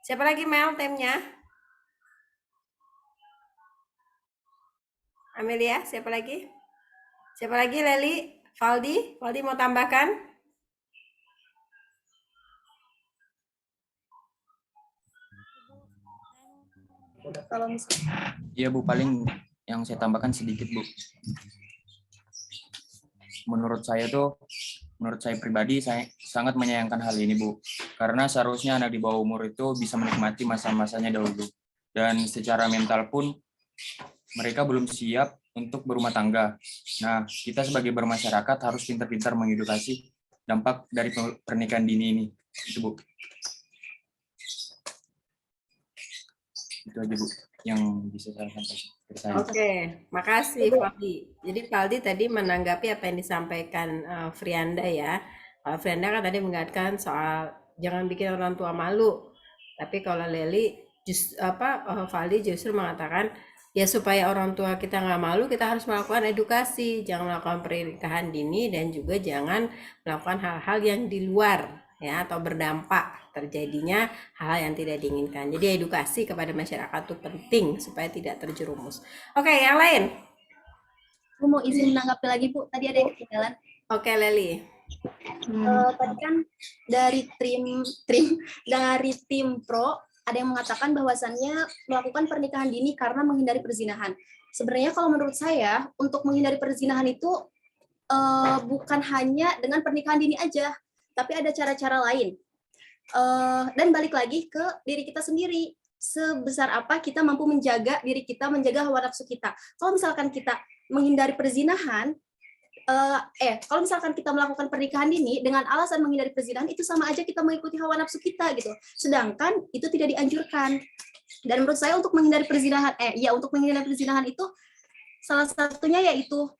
Siapa lagi Mel timnya? Amelia, siapa lagi? Siapa lagi Leli? Valdi? Valdi mau tambahkan? Kalau misalnya Iya Bu, paling yang saya tambahkan sedikit Bu. Menurut saya pribadi, saya sangat menyayangkan hal ini Bu. Karena seharusnya anak di bawah umur itu bisa menikmati masa-masanya dahulu. Dan secara mental pun mereka belum siap untuk berumah tangga. Nah, kita sebagai bermasyarakat harus pintar-pintar mengedukasi dampak dari pernikahan dini ini. Itu Bu. Itu aja Bu yang bisa saya sampaikan. Oke, makasih Valdi. Jadi Valdi tadi menanggapi apa yang disampaikan Frianda ya. Frianda kan tadi mengatakan soal jangan bikin orang tua malu. Tapi kalau Leli Valdi justru mengatakan ya supaya orang tua kita nggak malu, kita harus melakukan edukasi, jangan melakukan pernikahan dini dan juga jangan melakukan hal-hal yang di luar ya atau berdampak terjadinya hal yang tidak diinginkan. Jadi edukasi kepada masyarakat itu penting supaya tidak terjerumus. Oke, yang lain? Aku mau izin menanggapi lagi Bu, tadi ada yang ketinggalan. Oke, Leli. Tadi kan dari tim pro ada yang mengatakan bahwasannya melakukan pernikahan dini karena menghindari perzinahan. Sebenarnya kalau menurut saya untuk menghindari perzinahan itu bukan hanya dengan pernikahan dini aja, tapi ada cara-cara lain. Dan balik lagi ke diri kita sendiri. Sebesar apa kita mampu menjaga diri kita, menjaga hawa nafsu kita. Kalau misalkan kita menghindari perzinahan, kalau misalkan kita melakukan pernikahan dini dengan alasan menghindari perzinahan, itu sama aja kita mengikuti hawa nafsu kita gitu. Sedangkan itu tidak dianjurkan. Dan menurut saya untuk menghindari perzinahan, untuk menghindari perzinahan itu salah satunya yaitu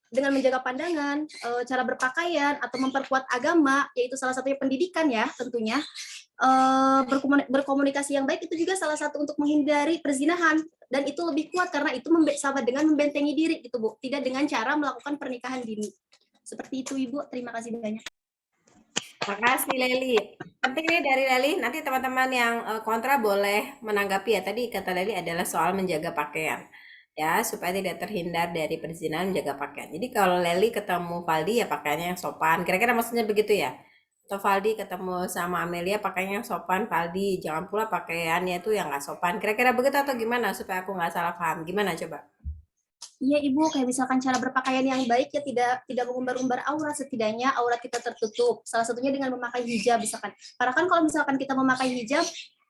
dengan menjaga pandangan, cara berpakaian, atau memperkuat agama, yaitu salah satunya pendidikan ya tentunya. Berkomunikasi yang baik itu juga salah satu untuk menghindari perzinahan, dan itu lebih kuat karena itu sama dengan membentengi diri gitu Bu, tidak dengan cara melakukan pernikahan dini. Seperti itu Ibu, terima kasih banyak. Makasih Leli. Penting nih dari Leli, nanti teman-teman yang kontra boleh menanggapi ya. Tadi kata Leli adalah soal menjaga pakaian. Ya, supaya tidak terhindar dari perzinahan, menjaga pakaian. Jadi kalau Leli ketemu Valdi ya pakaiannya yang sopan. Kira-kira maksudnya begitu ya? Atau Valdi ketemu sama Amelia pakaiannya yang sopan, Valdi jangan pula pakaiannya itu yang nggak sopan. Kira-kira begitu atau gimana supaya aku nggak salah paham? Gimana coba? Iya Ibu, kayak misalkan cara berpakaian yang baik ya tidak mengumbar-umbar aurat, setidaknya aurat kita tertutup. Salah satunya dengan memakai hijab misalkan. Karena kan kalau misalkan kita memakai hijab,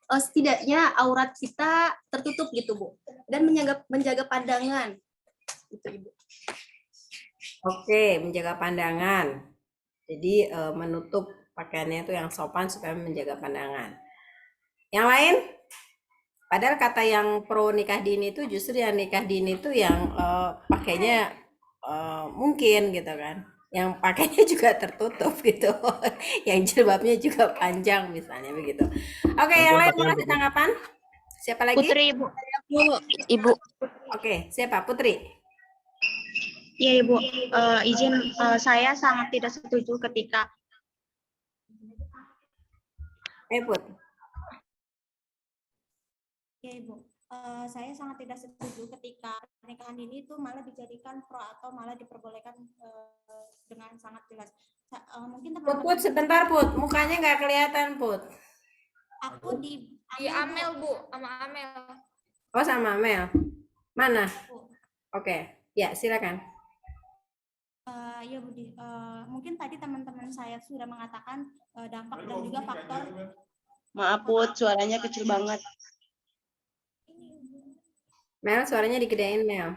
setidaknya aurat kita tertutup gitu Bu. Dan menjaga pandangan. Itu Ibu. Oke, menjaga pandangan. Jadi menutup pakaiannya itu yang sopan supaya menjaga pandangan. Yang lain? Padahal kata yang pro nikah dini itu justru yang nikah dini itu yang pakainya mungkin gitu kan, yang pakainya juga tertutup gitu, yang jilbabnya juga panjang misalnya begitu. Oke, yang lain mau kasih tanggapan? Siapa lagi? Putri, Ibu. Ibu. Oke, siapa? Putri. Iya Ibu, izin saya sangat tidak setuju ketika Put. Ya Ibu, saya sangat tidak setuju ketika pernikahan dini itu malah dijadikan pro atau malah diperbolehkan dengan sangat jelas. Mungkin Put, sebentar Put, mukanya nggak kelihatan Put. Aku di Amel Bu, sama Amel. Oh sama Amel, mana? Oke, ya silakan. Ya Budi, mungkin tadi teman-teman saya sudah mengatakan dampak dan juga faktor. Maaf Put, suaranya kecil banget. Mel, suaranya digedein Mel.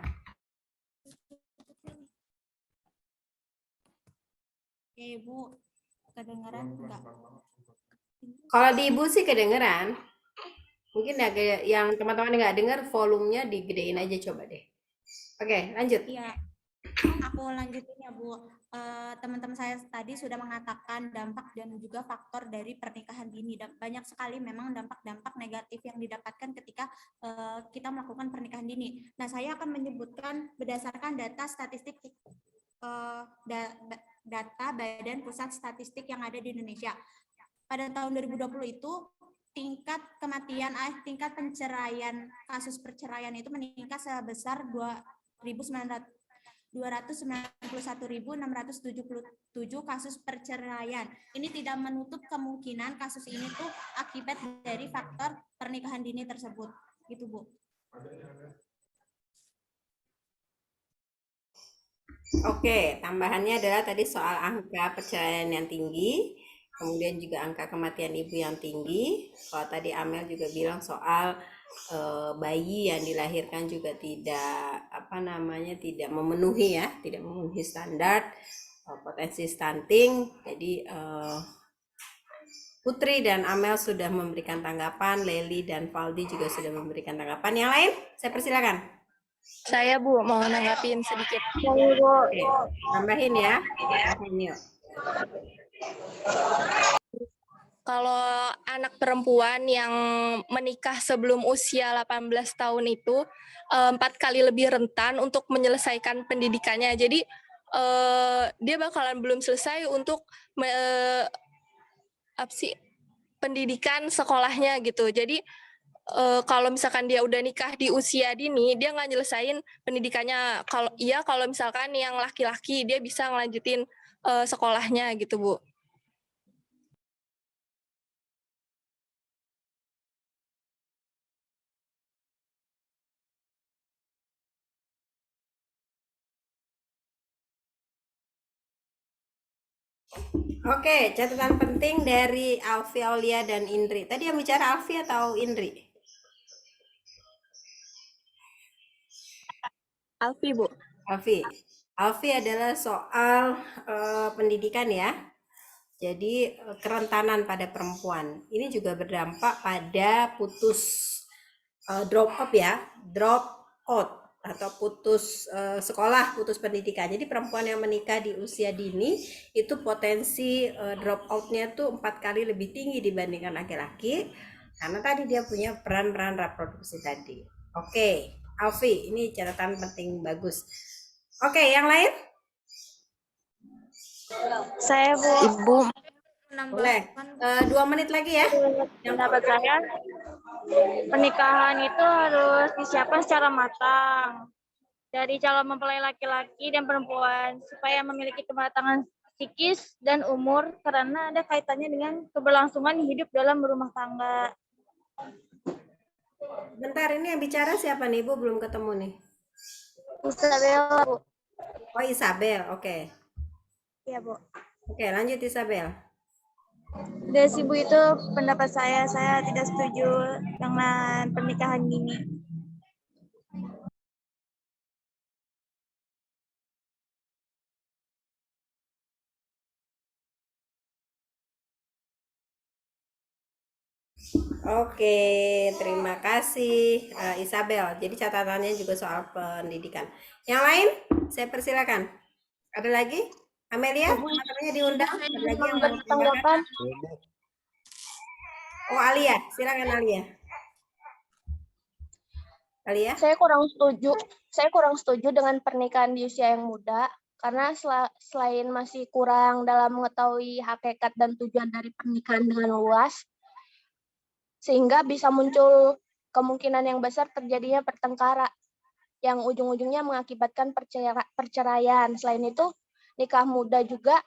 Oke Ibu, kedengaran enggak? Kalau di Ibu sih kedengeran. Mungkin yang teman-teman nggak dengar volumenya digedein aja coba deh. Oke, lanjut. Iya, aku lanjutin ya Bu. Teman-teman saya tadi sudah mengatakan dampak dan juga faktor dari pernikahan dini. Dan banyak sekali memang dampak-dampak negatif yang didapatkan ketika kita melakukan pernikahan dini. Nah, saya akan menyebutkan berdasarkan data statistik data Badan Pusat Statistik yang ada di Indonesia. Pada tahun 2020 itu tingkat kematian, tingkat penceraian, kasus perceraian itu meningkat sebesar 291.677 kasus perceraian. Ini tidak menutup kemungkinan kasus ini tuh akibat dari faktor pernikahan dini tersebut. Gitu, Bu. Oke, tambahannya adalah tadi soal angka perceraian yang tinggi, kemudian juga angka kematian ibu yang tinggi. Kalau tadi Amel juga bilang soal bayi yang dilahirkan juga tidak tidak memenuhi standar potensi stunting. Jadi Putri dan Amel sudah memberikan tanggapan, Leli dan Valdi juga sudah memberikan tanggapan. Yang lain saya persilakan. Saya Bu mau nanggapin sedikit. Oke, tambahin ya. Kalau anak perempuan yang menikah sebelum usia 18 tahun itu 4 kali lebih rentan untuk menyelesaikan pendidikannya. Jadi dia bakalan belum selesai untuk pendidikan sekolahnya gitu. Jadi kalau misalkan dia udah nikah di usia dini, dia nggak nyelesain pendidikannya. Kalau misalkan yang laki-laki dia bisa ngelanjutin sekolahnya gitu, Bu. Oke, catatan penting dari Alfi, Aulia, dan Indri. Tadi yang bicara Alfi atau Indri? Alfi, Bu. Alfi adalah soal pendidikan ya. Jadi kerentanan pada perempuan. Ini juga berdampak pada putus drop out atau putus sekolah, putus pendidikan. Jadi perempuan yang menikah di usia dini itu potensi drop out-nya tuh 4 kali lebih tinggi dibandingkan laki-laki karena tadi dia punya peran-peran reproduksi tadi. Oke, Alfi, ini catatan penting bagus. Oke, yang lain? Saya Bu. Ibu. Boleh. 2 menit lagi ya. Pendapat saya, pernikahan itu harus disiapkan secara matang dari calon mempelai laki-laki dan perempuan supaya memiliki kematangan psikis dan umur karena ada kaitannya dengan keberlangsungan hidup dalam berumah tangga. Bentar, ini yang bicara siapa nih Ibu? Belum ketemu nih. Isabel, Bu. Oh, Isabel, oke. Iya, Bu. Oke, lanjut Isabel. Dari Ibu itu pendapat saya tidak setuju dengan pernikahan dini. Oke, terima kasih Isabel. Jadi catatannya juga soal pendidikan. Yang lain, saya persilakan. Ada lagi? Amelia, teman-temannya diundang. Ada lagi yang mau tambahkan? Oh, Alia, silakan Alia. Alia? Saya kurang setuju dengan pernikahan di usia yang muda karena selain masih kurang dalam mengetahui hakikat dan tujuan dari pernikahan dengan luas, sehingga bisa muncul kemungkinan yang besar terjadinya pertengkaran yang ujung-ujungnya mengakibatkan perceraian. Selain itu, nikah muda juga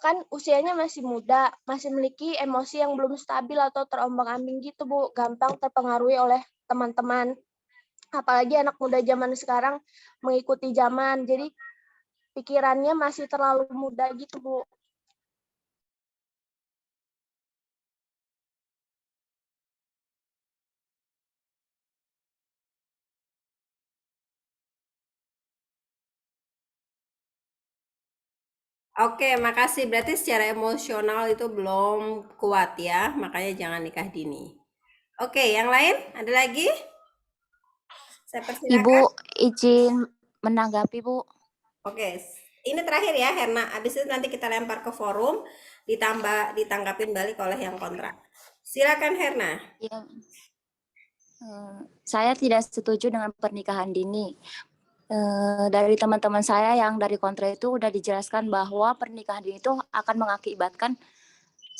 kan usianya masih muda, masih memiliki emosi yang belum stabil atau terombang-ambing gitu, Bu. Gampang terpengaruhi oleh teman-teman. Apalagi anak muda zaman sekarang mengikuti zaman, jadi pikirannya masih terlalu muda gitu, Bu. Oke, makasih. Berarti secara emosional itu belum kuat ya, makanya jangan nikah dini. Oke, yang lain? Ada lagi? Saya persilakan. Ibu izin menanggapi, Bu. Oke, ini terakhir ya, Herna. Habis itu nanti kita lempar ke forum, ditanggapin balik oleh yang kontra. Silakan Herna. Ya. Saya tidak setuju dengan pernikahan dini. Dari teman-teman saya yang dari kontra itu udah dijelaskan bahwa pernikahan dini itu akan mengakibatkan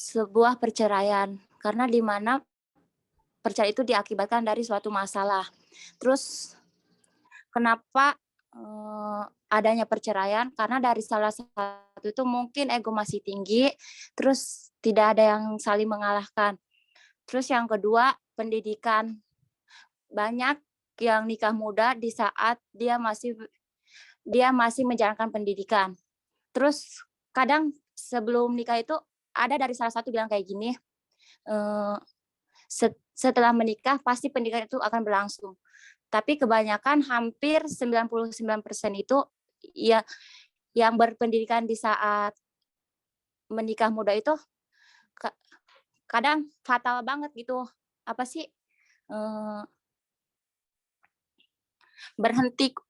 sebuah perceraian karena di mana perceraian itu diakibatkan dari suatu masalah. Terus kenapa adanya perceraian? Karena dari salah satu itu mungkin ego masih tinggi, terus tidak ada yang saling mengalahkan. Terus yang kedua, pendidikan. Banyak yang nikah muda di saat dia masih menjalankan pendidikan. Terus kadang sebelum nikah itu ada dari salah satu bilang kayak gini, setelah menikah pasti pendidikan itu akan berlangsung. Tapi kebanyakan hampir 99% itu ya yang berpendidikan di saat menikah muda itu kadang fatal banget gitu. Apa sih?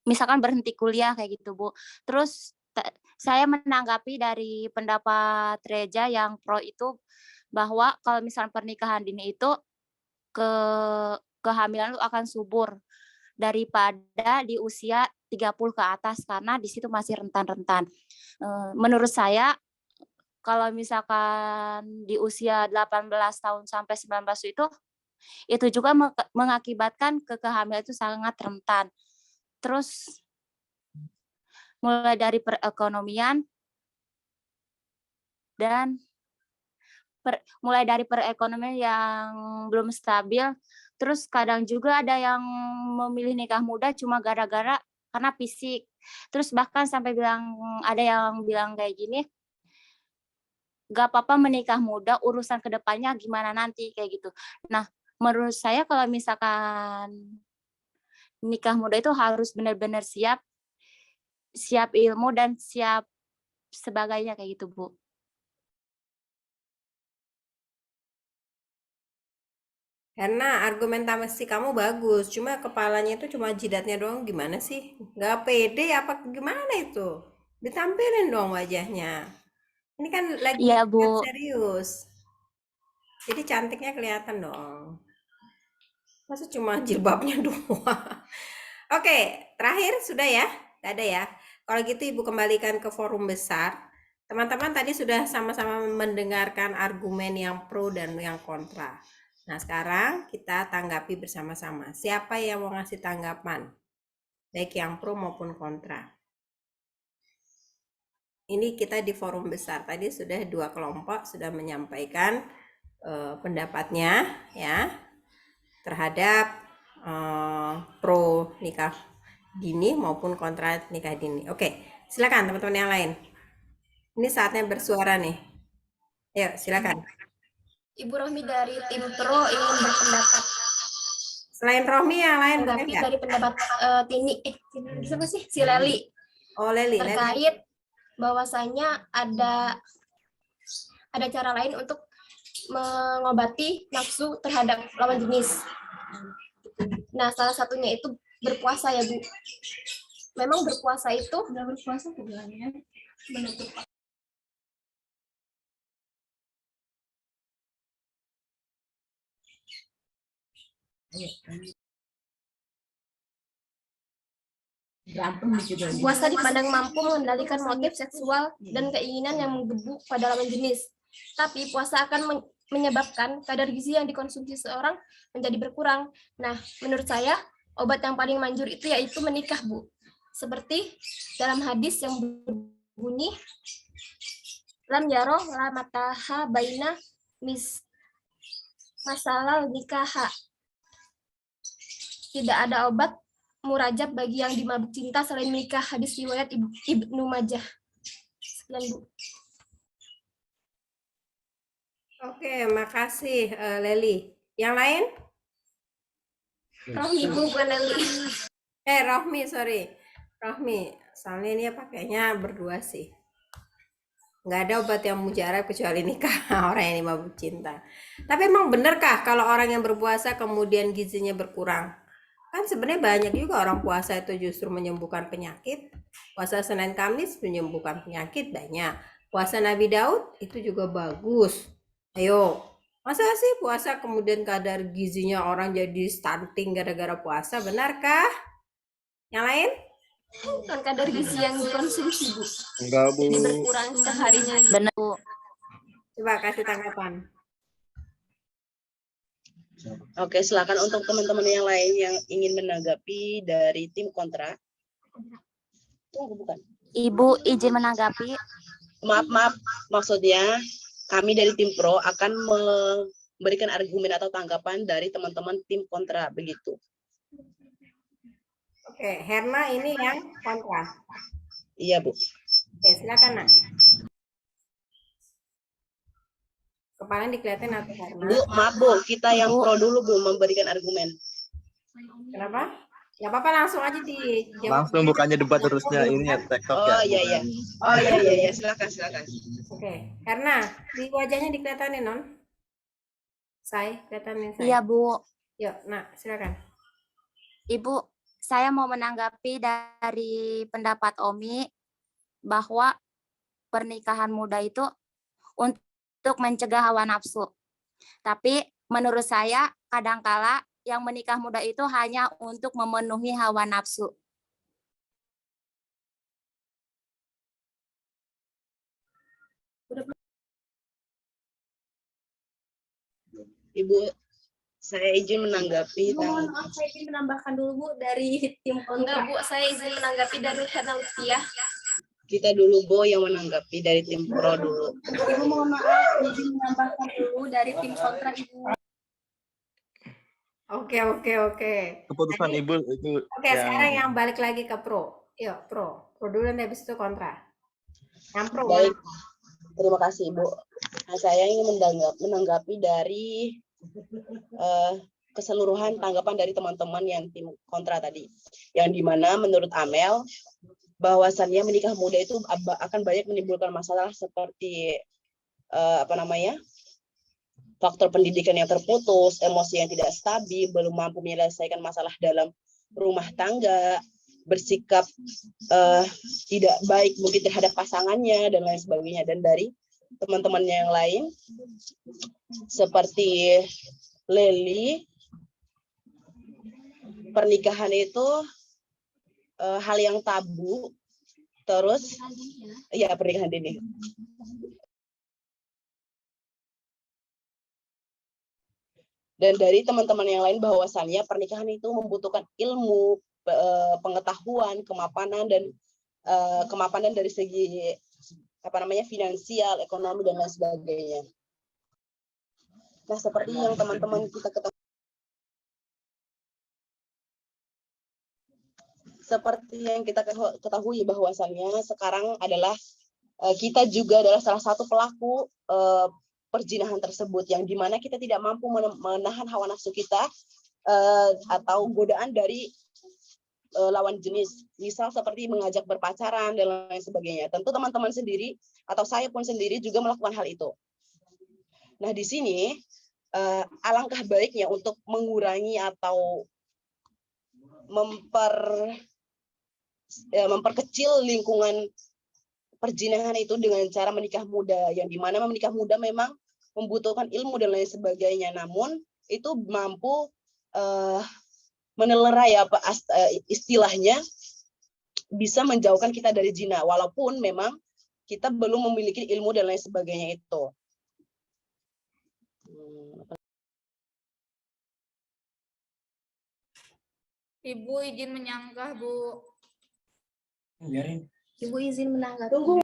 Misalkan berhenti kuliah kayak gitu, Bu. Terus saya menanggapi dari pendapat Reja yang pro itu bahwa kalau misalnya pernikahan dini itu kehamilan itu akan subur daripada di usia 30 ke atas karena di situ masih rentan-rentan. Menurut saya kalau misalkan di usia 18 tahun sampai 19 itu juga mengakibatkan kehamilan itu sangat rentan. Terus mulai dari perekonomian dan mulai dari perekonomian yang belum stabil. Terus kadang juga ada yang memilih nikah muda cuma gara-gara karena fisik. Terus bahkan sampai ada yang bilang kayak gini, gak apa-apa menikah muda, urusan kedepannya gimana nanti kayak gitu. Nah, menurut saya kalau misalkan nikah muda itu harus benar-benar siap ilmu dan siap sebagainya kayak gitu, Bu. Karena argumentasi kamu bagus, cuma kepalanya itu cuma jidatnya doang, gimana sih? Nggak pede apa gimana itu? Ditampilin dong wajahnya. Ini kan lagi Iya, niat Bu. serius. Jadi cantiknya kelihatan dong. Masa cuma jilbabnya doang? Oke, terakhir sudah ya? Nggak ada ya? Kalau gitu Ibu kembalikan ke forum besar. Teman-teman tadi sudah sama-sama mendengarkan argumen yang pro dan yang kontra. Nah, sekarang kita tanggapi bersama-sama. Siapa yang mau ngasih tanggapan? Baik yang pro maupun kontra. Ini kita di forum besar. Tadi sudah 2 kelompok sudah menyampaikan pendapatnya ya terhadap pro nikah dini maupun kontra nikah dini. Oke, silakan teman-teman yang lain. Ini saatnya bersuara nih. Ayo, silakan. Ibu Rohmi dari tim Pro ingin berpendapat. Selain Rohmi yang lain boleh Menanggapi nggak? dari pendapat Tini, siapa sih? Si Leli. Oh, Leli. Terkait bahwasanya ada cara lain untuk mengobati nafsu terhadap lawan jenis. Nah, salah satunya itu berpuasa ya, Bu. Memang berpuasa itu sudah berpuasa bulannya menutup. Puasa dipandang mampu mengendalikan motif seksual dan keinginan yang menggebu pada lawan jenis. Tapi puasa akan menyebabkan kadar gizi yang dikonsumsi seorang menjadi berkurang. Nah, menurut saya obat yang paling manjur itu yaitu menikah, Bu. Seperti dalam hadis yang berbunyi lam yaroh la mataha baina masalah nikaha. Tidak ada obat murajab bagi yang dimabuk cinta selain menikah. Hadis riwayat Ibnu Majah. Sekian, Bu. Oke, makasih Leli. Yang lain? Rohmi, Bu, bukan Leli. Rohmi, sorry. Rohmi, soalnya ini pakainya berdua sih. Nggak ada obat yang mujarab kecuali nikah orang yang mabuk cinta. Tapi emang benerkah kalau orang yang berpuasa kemudian gizinya berkurang? Kan sebenarnya banyak juga orang puasa itu justru menyembuhkan penyakit. Puasa Senin Kamis menyembuhkan penyakit banyak. Puasa Nabi Daud itu juga bagus. Ayo, masa sih puasa kemudian kadar gizinya orang jadi stunting gara-gara puasa? Benarkah? Yang lain? Kan kadar gizi yang dikonsumsi, Bu. Enggak, Bu. Jadi berkurang seharinya. Benar, Bu. Coba kasih tanggapan. Oke, silakan untuk teman-teman yang lain yang ingin menanggapi dari tim kontra. Tunggu, bukan. Ibu izin menanggapi. Maaf, maksudnya kami dari tim pro akan memberikan argumen atau tanggapan dari teman-teman tim kontra, begitu. Oke, Herna ini yang kontra. Iya, Bu. Oke, silakan, Nak. Kepalanya dikelihatin atau Herna? Bu, maaf, Bu, kita yang pro dulu, Bu, memberikan argumen. Kenapa? Nggak apa-apa, langsung aja dijawab. Langsung bukannya debat terusnya ini ya TikTok ya. Oh iya. Oh iya, silakan. Oke, Herna, di wajahnya dikelihatin non? Saya kelihatan saya. Iya, Bu. Yuk, nah, silakan. Ibu, saya mau menanggapi dari pendapat Omi bahwa pernikahan muda itu untuk mencegah hawa nafsu. Tapi menurut saya kadangkala yang menikah muda itu hanya untuk memenuhi hawa nafsu. Ibu, saya izin menanggapi. Maaf, saya izin menambahkan dulu, Bu, dari tim kontra. Bu, saya izin menanggapi dari Herna Lutfiah. Kita dulu, Bu, yang menanggapi dari tim pro dulu. Ibu mohon maaf, izin menambahkan dulu dari tim kontra, Ibu. Oke. Keputusan Ibu itu. Oke, sekarang yang balik lagi ke pro. Yuk, pro dulu dan habis itu kontra. Yang pro. Baik, terima kasih, Bu. Nah, saya ingin menanggapi dari keseluruhan tanggapan dari teman-teman yang tim kontra tadi. Yang dimana menurut Amel, bahwasannya menikah muda itu akan banyak menimbulkan masalah seperti faktor pendidikan yang terputus, emosi yang tidak stabil, belum mampu menyelesaikan masalah dalam rumah tangga, bersikap tidak baik mungkin terhadap pasangannya dan lain sebagainya. Dan dari teman-temannya yang lain seperti Leli, pernikahan itu hal yang tabu. Terus ya pernikahan dini. Dan dari teman-teman yang lain bahwasannya pernikahan itu membutuhkan ilmu, pengetahuan, kemapanan dari segi finansial, ekonomi dan lain sebagainya. Nah, seperti yang teman-teman kita ketahui, bahwasannya sekarang adalah kita juga adalah salah satu pelaku perzinahan tersebut, yang dimana kita tidak mampu menahan hawa nafsu kita atau godaan dari lawan jenis, misal seperti mengajak berpacaran dan lain sebagainya. Tentu teman-teman sendiri atau saya pun sendiri juga melakukan hal itu. Nah, di sini alangkah baiknya untuk mengurangi atau memperkecil lingkungan perzinahan itu dengan cara menikah muda, yang dimana menikah muda memang membutuhkan ilmu dan lain sebagainya, namun itu mampu menelerai istilahnya bisa menjauhkan kita dari zina, walaupun memang kita belum memiliki ilmu dan lain sebagainya itu. Ibu izin menyanggah, Bu. Ibu izin menanggapi. Tunggu.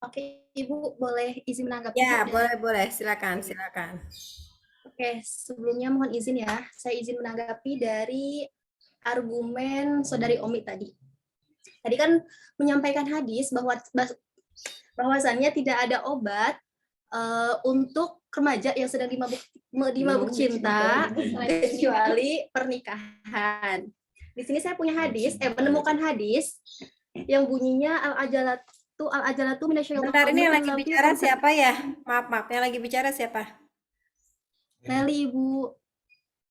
Oke, Ibu boleh izin menanggapi? Ya, Bu? boleh. Silakan. Oke, sebelumnya mohon izin ya, saya izin menanggapi dari argumen Saudari Omi tadi. Tadi kan menyampaikan hadis bahwasannya tidak ada obat untuk remaja yang sedang dimabuk cinta kecuali pernikahan. Di sini saya punya menemukan hadis yang bunyinya al-ajalatu minasyaitonir. Bentar, ini yang lagi bicara siapa ya? Maaf, yang lagi bicara siapa? Nelly, Ibu.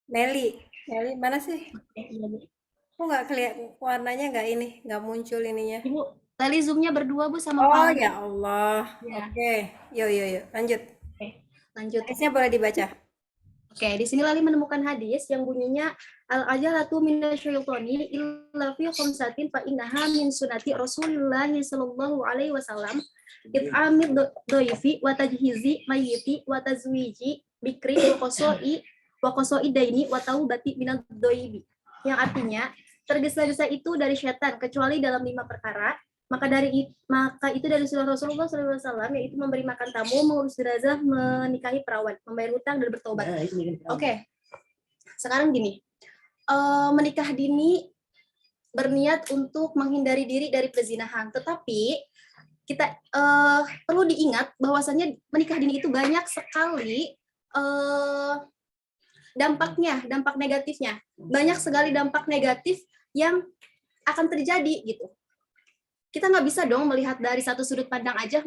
Nelly, mana sih? Kok nggak kelihatan warnanya, nggak muncul ininya. Ibu, Nelly Zoom-nya berdua, Bu, sama Oh Pak. ya Allah. Ya. Oke, yuk, lanjut. Lanjut. Hadisnya boleh dibaca. Oke, di sini Lali menemukan hadis yang bunyinya al-ajalatu minasyaitonir illa fi khamsatin fa innaha min sunnati Rasulillah sallallahu alaihi wasallam it'amid dhaifi wa tajhizi mayyiti wa tazwiji bikri wa qasoi daini wa taubati minad dhaibi, yang artinya tergesa-gesa itu dari setan kecuali dalam 5 perkara. Maka itu dari sunnah Rasulullah SAW, yaitu memberi makan tamu, mengurus jenazah, menikahi perawan, membayar hutang dan bertobat. Oke. Sekarang gini, menikah dini berniat untuk menghindari diri dari perzinahan, tetapi kita perlu diingat bahwasannya menikah dini itu banyak sekali dampak negatifnya, banyak sekali dampak negatif yang akan terjadi gitu. Kita nggak bisa dong melihat dari satu sudut pandang aja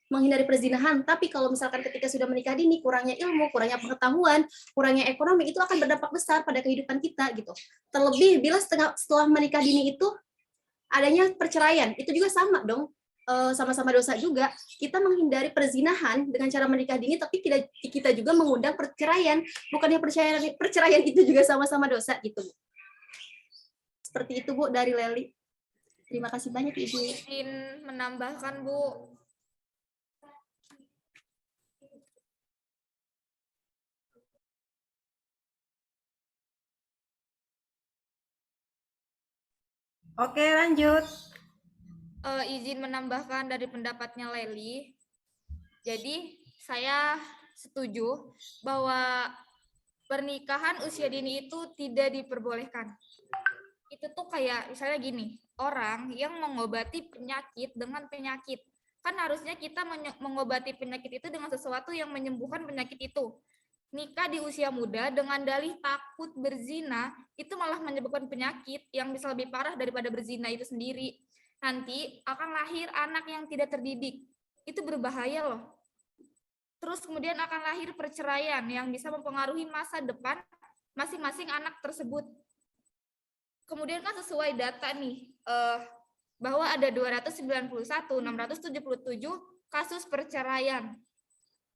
menghindari perzinahan. Tapi kalau misalkan ketika sudah menikah dini, kurangnya ilmu, kurangnya pengetahuan, kurangnya ekonomi, itu akan berdampak besar pada kehidupan kita gitu. Terlebih bila setelah menikah dini itu adanya perceraian, itu juga sama dong, sama-sama dosa juga. Kita menghindari perzinahan dengan cara menikah dini, tapi kita juga mengundang perceraian. Bukannya perceraian itu juga sama-sama dosa gitu. Seperti itu, Bu, dari Leli. Terima kasih banyak, Ibu. Izin menambahkan, Bu. Oke, lanjut. Izin menambahkan dari pendapatnya Leli. Jadi, saya setuju bahwa pernikahan usia dini itu tidak diperbolehkan. Itu tuh kayak misalnya gini, orang yang mengobati penyakit dengan penyakit. Kan harusnya kita mengobati penyakit itu dengan sesuatu yang menyembuhkan penyakit itu. Nikah di usia muda dengan dalih takut berzina itu malah menyebabkan penyakit yang bisa lebih parah daripada berzina itu sendiri. Nanti akan lahir anak yang tidak terdidik. Itu berbahaya loh. Terus kemudian akan lahir perceraian yang bisa mempengaruhi masa depan masing-masing anak tersebut. Kemudian kan sesuai data nih, bahwa ada 291.677 kasus perceraian.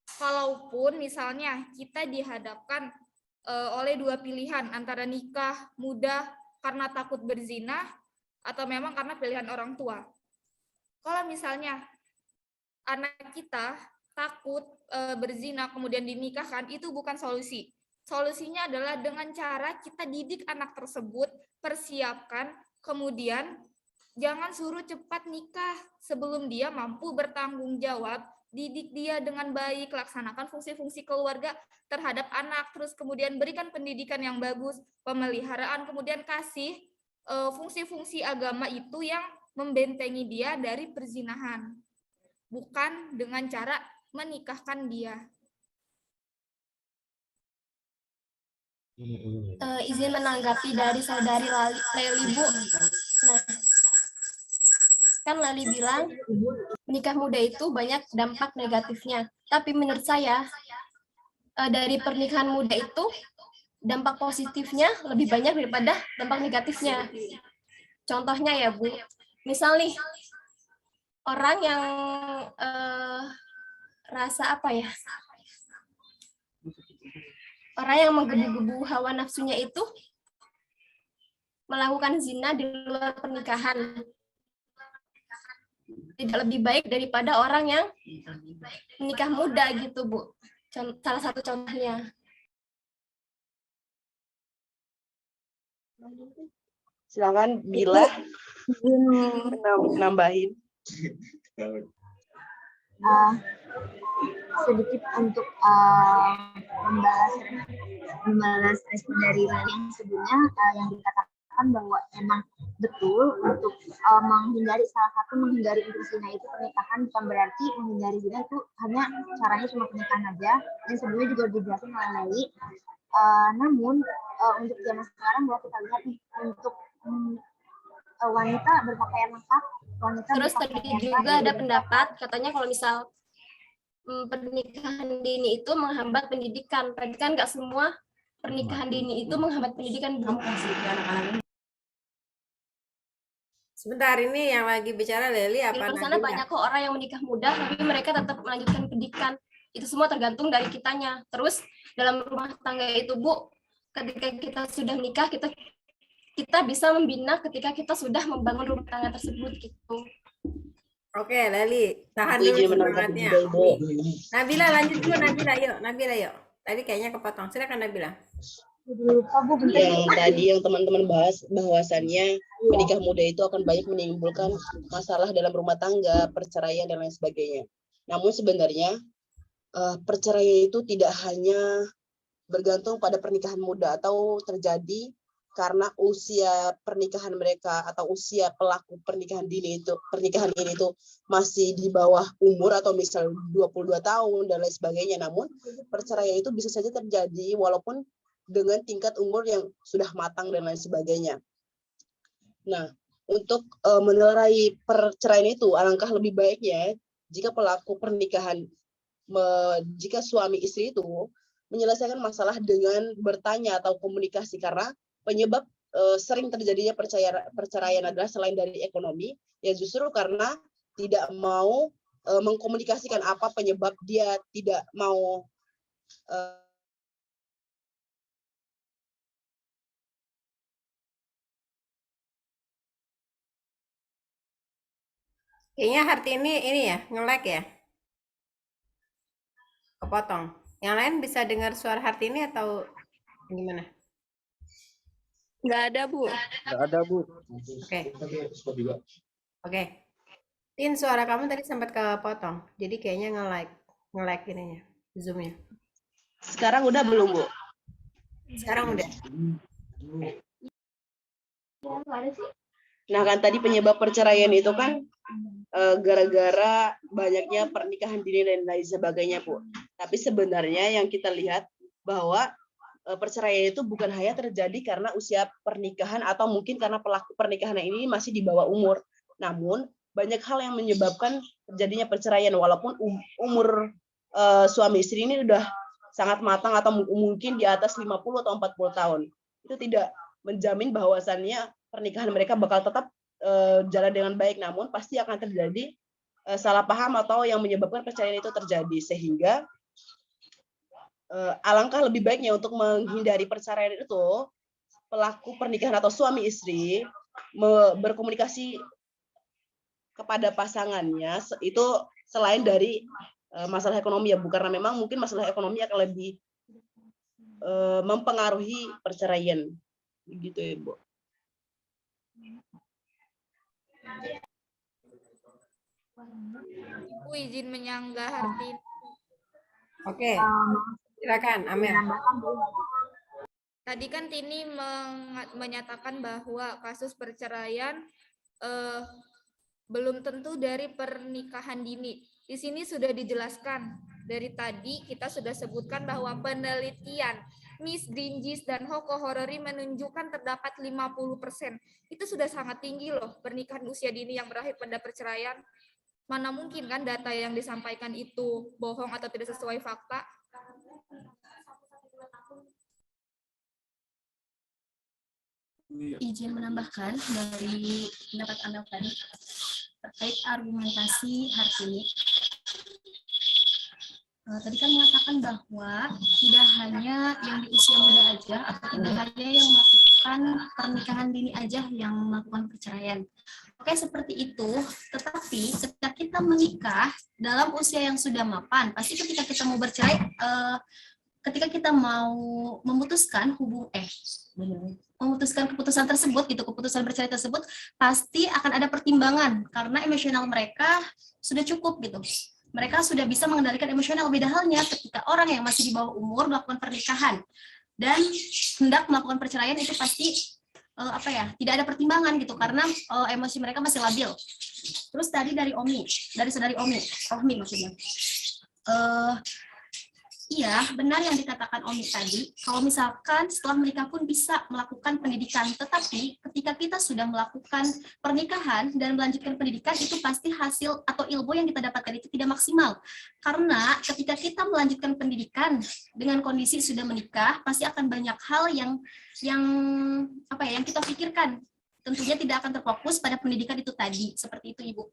Kalaupun misalnya kita dihadapkan oleh dua pilihan antara nikah muda karena takut berzina atau memang karena pilihan orang tua. Kalau misalnya anak kita takut berzina kemudian dinikahkan, itu bukan solusi. Solusinya adalah dengan cara kita didik anak tersebut, persiapkan, kemudian jangan suruh cepat nikah sebelum dia mampu bertanggung jawab. Didik dia dengan baik, laksanakan fungsi-fungsi keluarga terhadap anak, terus kemudian berikan pendidikan yang bagus, pemeliharaan, kemudian kasih fungsi-fungsi agama itu yang membentengi dia dari perzinahan, bukan dengan cara menikahkan dia. Izin menanggapi dari saudari Leli, Bu. Nah, kan Leli bilang menikah muda itu banyak dampak negatifnya. Tapi menurut saya dari pernikahan muda itu dampak positifnya lebih banyak daripada dampak negatifnya. Contohnya ya Bu, misal nih orang yang rasa apa ya? Orang yang menggebu-gebu hawa nafsunya itu melakukan zina di luar pernikahan. Tidak lebih baik daripada orang yang menikah muda gitu, Bu. Salah satu contohnya. Silakan Bila nambahin. Sedikit untuk membalas respon dari Lali yang sebelumnya yang dikatakan bahwa emang betul untuk menghindari untuk zina itu pernikahan, bukan berarti menghindari zina itu hanya caranya cuma pernikahan aja, dan sebelumnya juga dijelasin oleh Lali. Namun untuk zaman sekarang bahwa kita lihat nih, untuk wanita berpakaian lengkap, wanita terus tadi juga ada pendapat katanya kalau misal pernikahan dini itu menghambat pendidikan. Berarti kan nggak semua pernikahan dini itu menghambat pendidikan. Sebentar, ini yang lagi bicara Leli Di apa luar sana Nabila? banyak kok orang yang menikah muda, tapi mereka tetap melanjutkan pendidikan. Itu semua tergantung dari kitanya. Terus dalam rumah tangga itu, Bu, ketika kita sudah menikah, kita bisa membina ketika kita sudah membangun rumah tangga tersebut gitu. Oke, Leli, tahan Aku dulu izin menanggapi semangatnya. juga, Ibu. Nabila lanjut dulu, Nabila yuk. Tadi kayaknya kepotong. Silakan Nabila. Yang tadi yang teman-teman bahas bahwasannya menikah muda itu akan banyak menimbulkan masalah dalam rumah tangga, perceraian dan lain sebagainya. Namun sebenarnya perceraian itu tidak hanya bergantung pada pernikahan muda atau terjadi karena usia pernikahan mereka atau usia pelaku pernikahan ini itu masih di bawah umur atau misal 22 tahun dan lain sebagainya. Namun perceraian itu bisa saja terjadi walaupun dengan tingkat umur yang sudah matang dan lain sebagainya. Nah, untuk menerai perceraian itu alangkah lebih baiknya jika pelaku pernikahan, jika suami istri itu menyelesaikan masalah dengan bertanya atau komunikasi, karena penyebab sering terjadinya perceraian adalah selain dari ekonomi, ya justru karena tidak mau mengkomunikasikan apa penyebab dia tidak mau Kayaknya Hartini ini ya, nge-lag ya? Kepotong. Yang lain bisa dengar suara Hartini atau gimana? Nggak ada, Bu. Nggak ada, Bu. Oke. Tin, suara kamu tadi sempat kepotong. Jadi kayaknya nge-lag ininya, Zoom-nya. sekarang udah belum, Bu? Sekarang udah. Nah kan tadi penyebab perceraian itu kan gara-gara banyaknya pernikahan dini dan lain sebagainya, Bu. Tapi sebenarnya yang kita lihat bahwa perceraian itu bukan hanya terjadi karena usia pernikahan atau mungkin karena pelaku pernikahan ini masih di bawah umur. Namun banyak hal yang menyebabkan terjadinya perceraian walaupun umur suami istri ini udah sangat matang atau mungkin di atas 50 atau 40 tahun. Itu tidak menjamin bahwasannya pernikahan mereka bakal tetap jalan dengan baik, namun pasti akan terjadi salah paham atau yang menyebabkan perceraian itu terjadi, sehingga alangkah lebih baiknya untuk menghindari perceraian itu pelaku pernikahan atau suami istri berkomunikasi kepada pasangannya itu selain dari masalah ekonomi ya Bu, karena memang mungkin masalah ekonomi akan lebih mempengaruhi perceraian gitu ya Bu. Ibu izin menyanggah Hartini. Oke, silakan Amel. Tadi kan Tini menyatakan bahwa kasus perceraian belum tentu dari pernikahan dini. Di sini sudah dijelaskan. Dari tadi kita sudah sebutkan bahwa penelitian Miss Grinjis dan Hoko Horori menunjukkan terdapat 50%. Itu sudah sangat tinggi loh, pernikahan usia dini yang berakhir pada perceraian. Mana mungkin kan data yang disampaikan itu bohong atau tidak sesuai fakta? Izin menambahkan dari pendapat Amel tadi terkait argumentasi Hartini. Tadi kan mengatakan bahwa tidak hanya yang di usia muda aja atau tidak hanya yang melakukan pernikahan dini aja yang melakukan perceraian. Oke, seperti itu. Tetapi ketika kita menikah dalam usia yang sudah mapan, pasti ketika kita mau bercerai, ketika kita mau memutuskan memutuskan keputusan tersebut, gitu, keputusan bercerai tersebut, pasti akan ada pertimbangan karena emosional mereka sudah cukup gitu. Mereka sudah bisa mengendalikan emosional. Beda halnya ketika orang yang masih di bawah umur melakukan pernikahan dan hendak melakukan perceraian, itu pasti tidak ada pertimbangan gitu karena emosi mereka masih labil. Terus tadi dari saudari Rohmi maksudnya. Iya, benar yang dikatakan Omi tadi. Kalau misalkan setelah menikah pun bisa melakukan pendidikan, tetapi ketika kita sudah melakukan pernikahan dan melanjutkan pendidikan, itu pasti hasil atau ilmu yang kita dapatkan itu tidak maksimal. Karena ketika kita melanjutkan pendidikan dengan kondisi sudah menikah, pasti akan banyak hal yang kita pikirkan. Tentunya tidak akan terfokus pada pendidikan itu tadi. Seperti itu, Ibu.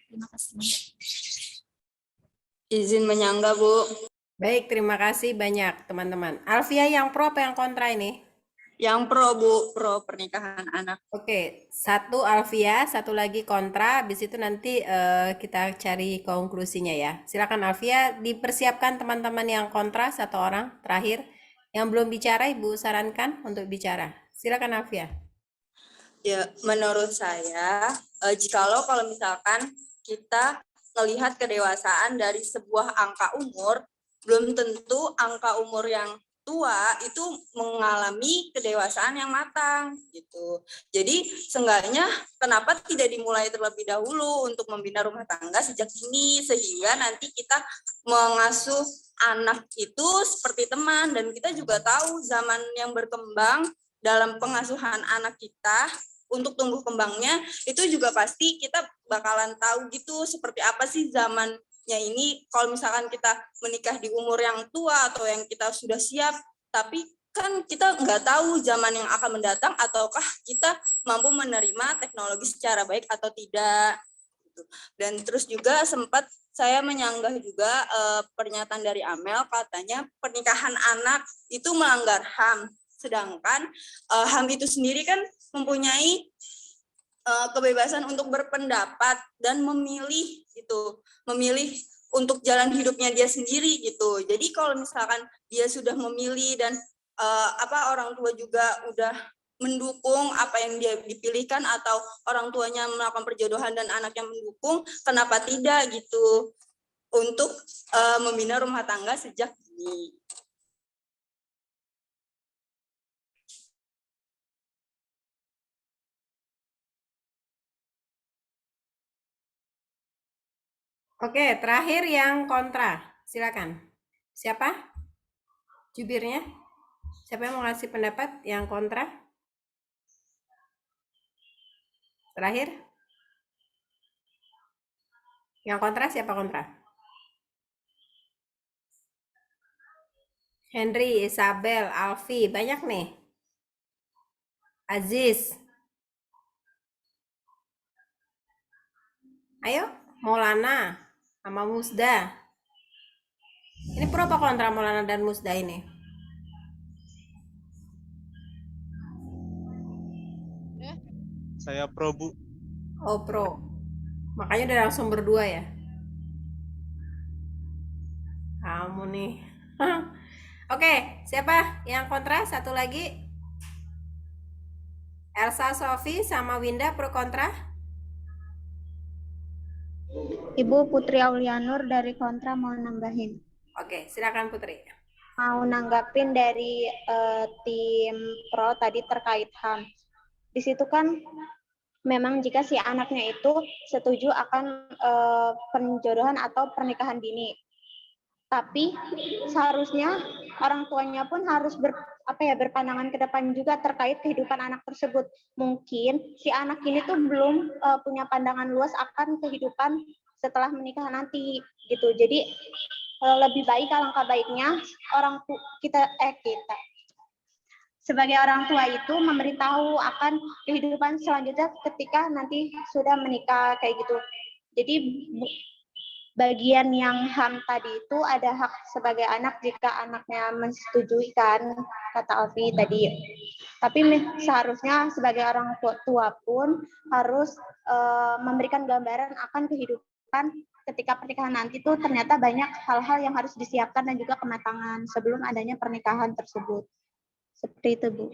Terima kasih. Izin menyanggah, Bu. Baik, terima kasih banyak teman-teman. Alfia yang pro apa yang kontra ini? Yang pro, Bu, pro pernikahan anak. Oke, satu Alfia, satu lagi kontra. Habis itu nanti kita cari konklusinya ya. Silakan Alfia, dipersiapkan teman-teman yang kontra satu orang terakhir. Yang belum bicara Ibu sarankan untuk bicara. Silakan Alfia. Ya, menurut saya, jikalau kalau misalkan kita melihat kedewasaan dari sebuah angka umur, belum tentu angka umur yang tua itu mengalami kedewasaan yang matang gitu. Jadi seenggaknya kenapa tidak dimulai terlebih dahulu untuk membina rumah tangga sejak dini, sehingga nanti kita mengasuh anak itu seperti teman, dan kita juga tahu zaman yang berkembang dalam pengasuhan anak kita untuk tumbuh kembangnya itu juga pasti kita bakalan tahu gitu seperti apa sih zaman ini. Kalau misalkan kita menikah di umur yang tua atau yang kita sudah siap, tapi kan kita nggak tahu zaman yang akan mendatang ataukah kita mampu menerima teknologi secara baik atau tidak. Dan terus juga sempat saya menyanggah juga pernyataan dari Amel, katanya pernikahan anak itu melanggar HAM, sedangkan HAM itu sendiri kan mempunyai kebebasan untuk berpendapat dan memilih gitu, memilih untuk jalan hidupnya dia sendiri gitu. Jadi kalau misalkan dia sudah memilih dan orang tua juga udah mendukung apa yang dia dipilihkan, atau orang tuanya melakukan perjodohan dan anaknya mendukung, kenapa tidak gitu untuk membina rumah tangga sejak dini. Oke, terakhir yang kontra. Silakan. Siapa? Jubirnya? Siapa yang mau ngasih pendapat yang kontra? Terakhir? Yang kontra siapa kontra? Henry, Isabel, Alfi, banyak nih. Aziz. Ayo, Maulana sama Musda. Ini pro apa kontra Maulana dan Musda ini? Saya pro, Bu. Oh, pro. Makanya udah langsung berdua ya? Kamu nih. Oke, siapa yang kontra? Satu lagi. Elsa, Sofi, sama Winda pro kontra? Ibu Putri Aulianur dari Kontra mau nambahin. Oke, silakan Putri. Mau nanggapin dari tim pro tadi terkait HAM. Di situ kan memang jika si anaknya itu setuju akan penjodohan atau pernikahan dini. Tapi seharusnya orang tuanya pun harus berpandangan ke depan juga terkait kehidupan anak tersebut. Mungkin si anak ini tuh belum punya pandangan luas akan kehidupan setelah menikah nanti gitu. Jadi lebih baik, alangkah baiknya kita sebagai orang tua itu memberitahu akan kehidupan selanjutnya ketika nanti sudah menikah kayak gitu. Jadi bagian yang HAM tadi itu ada hak sebagai anak jika anaknya menyetujui kan, kata Alfi tadi. Tapi seharusnya sebagai orang tua pun harus memberikan gambaran akan kehidupan ketika pernikahan nanti tuh ternyata banyak hal-hal yang harus disiapkan dan juga kematangan sebelum adanya pernikahan tersebut. Seperti itu, Bu.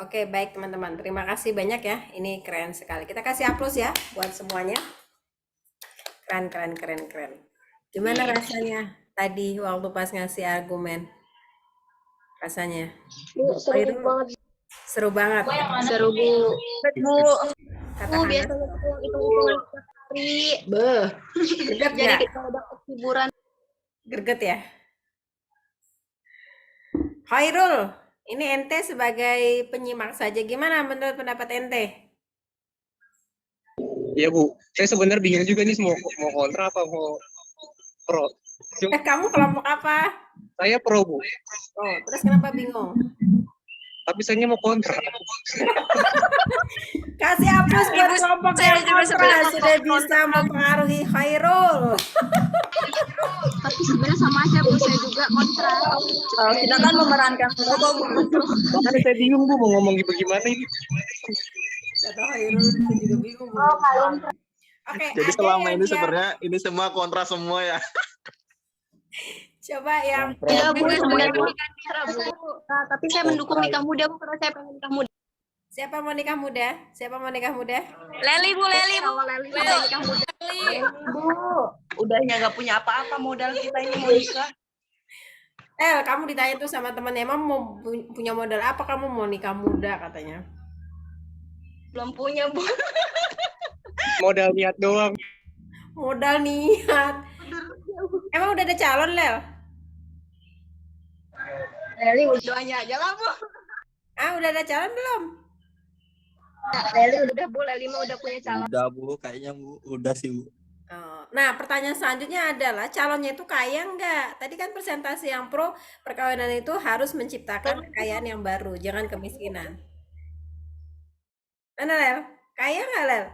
Oke, baik teman-teman. Terima kasih banyak ya. Ini keren sekali. Kita kasih aplaus ya buat semuanya. Keren. Gimana rasanya tadi waktu pas ngasih argumen? Rasanya? Seru banget. Seru banget. Seru, Bu. Bu. Kata Bu, Hana. biasanya hitung-hitungan Pri. Greget Jadi nggak? kita dapat hiburan. Greget ya? Khairul, ini ente sebagai penyimak saja. Gimana menurut pendapat ente? Iya Bu, saya sebenarnya bingung juga nih mau kontra apa mau pro. Kamu kelompok apa? Saya pro Bu, Oh, terus kenapa bingung? tapi saya mau kontra. Kasih aplaus buat kelompok yang kontra sudah bisa mempengaruhi Khairul. Tapi sebenarnya sama aja, Bu. Saya juga kontra. Kita kan memerankan mereka, Bu. Makanya saya bingung Bu mau ngomong bagaimana ini. Kata Khairul juga bingung. Oke, Jadi ada selama yang ini dia- sebenarnya ini semua kontra semua ya. Coba yang Ya, Bu, sebenarnya kontra, Bu. Nah, tapi saya mendukung nikah muda, Bu, karena saya pengen nikah muda. Siapa mau nikah muda? Siapa mau nikah muda? Leli, Bu, Leli, Bu. Leli, nikah muda. Bu, udahnya nggak punya apa-apa modal kita ini mau nikah. Kamu ditanya tuh sama temennya, emang mau punya modal apa kamu mau nikah muda katanya. Belum punya, Bu. Modal niat doang. Modal niat. Emang udah ada calon, Lel? Leli Doanya aja lah, Bu. Udah ada calon belum? Leli udah, Bu. Leli mah udah punya calon. Udah Bu, kayaknya Bu, udah sih Bu. Nah, pertanyaan selanjutnya adalah calonnya itu kaya enggak? Tadi kan presentasi yang pro perkawinan itu harus menciptakan kekayaan yang baru, jangan kemiskinan. Mana, Lel? Kaya enggak, Lel?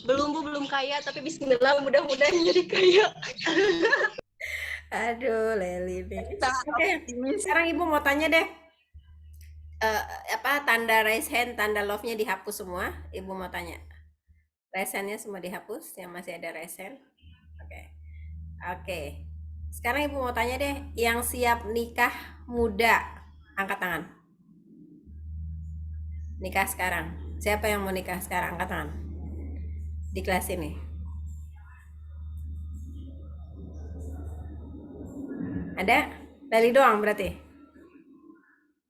Belum, Bu, belum kaya, tapi bismillah mudah-mudahan jadi kaya. Aduh, Leli nih. Oke, sekarang Ibu mau tanya deh. Tanda raise hand, tanda love-nya dihapus semua. Ibu mau tanya. Raise hand-nya semua dihapus, yang masih ada raise hand. Oke. Sekarang Ibu mau tanya deh, yang siap nikah muda, angkat tangan. Nikah sekarang. Siapa yang mau nikah sekarang? Angkat tangan. Di kelas ini. Ada? Leli doang berarti?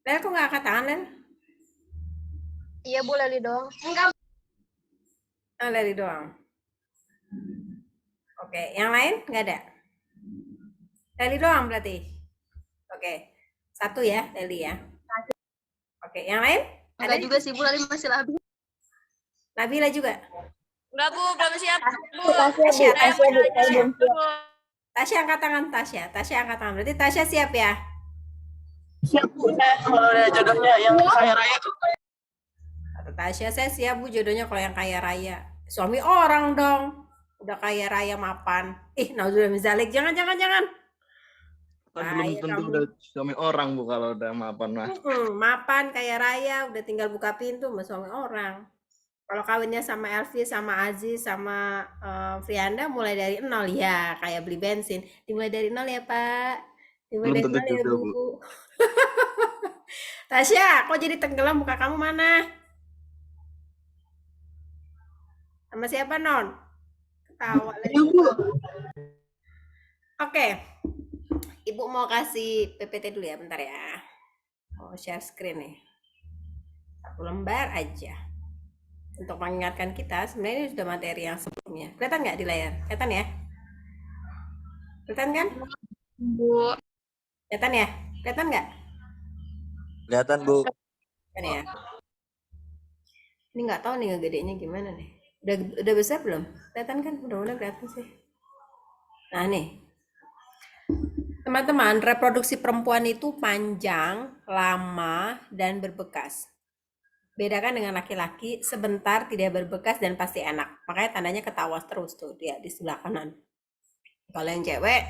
Lel kok nggak angkat tangan, Lel? Iya Bu, Leli dong. Oh, Leli doang. Oke, yang lain nggak ada? Leli doang berarti? Oke, satu ya, Leli ya. Oke, yang lain? Enggak juga sih Bu, Lali masih labil. Nabila juga? Enggak Bu, belum siap. Bu. Tasya, Tasya. Tasya angkat tangan, Tasya angkat tangan. Berarti Tasya siap ya? Siap Bu, saya kalau ada jodohnya yang kaya raya. Kata Tasya, saya siap Bu jodohnya kalau yang kaya raya. Suami orang dong. Udah kaya raya mapan. Nauzubillah min zalik. Jangan. Kan belum Bahaya tentu kamu. udah suami orang Bu kalau udah mapan mah. Mapan, kaya raya, udah tinggal buka pintu sama suami orang. Kalau kawinnya sama Elvi, sama Aziz, sama Frianda mulai dari 0 ya, kayak beli bensin. Dimulai dari 0 ya Pak. Dimulai Belum dari 0 tentu ya juga, Bu. Bu. Tasya, kok jadi tenggelam, muka kamu mana? Sama siapa Non? Ketawa lagi. Oke. Ibu mau kasih PPT dulu ya, bentar ya. Mau share screen nih. 1 lembar aja. Untuk mengingatkan kita, sebenarnya ini sudah materi yang sebelumnya. Kelihatan nggak di layar? Kelihatan ya? Kelihatan kan? Bu. Kelihatan ya? Kelihatan nggak? Kelihatan Bu. Kelihatan ya? Ini nggak tahu nih ngegedenya gimana nih. Udah besar belum? Kelihatan kan? Mudah-mudahan kelihatan sih. Nah nih. Teman-teman, reproduksi perempuan itu panjang, lama, dan berbekas. Bedakan dengan laki-laki, sebentar tidak berbekas dan pasti enak. Makanya tandanya ketawa terus tuh dia di sebelah kanan. Kalau yang cewek,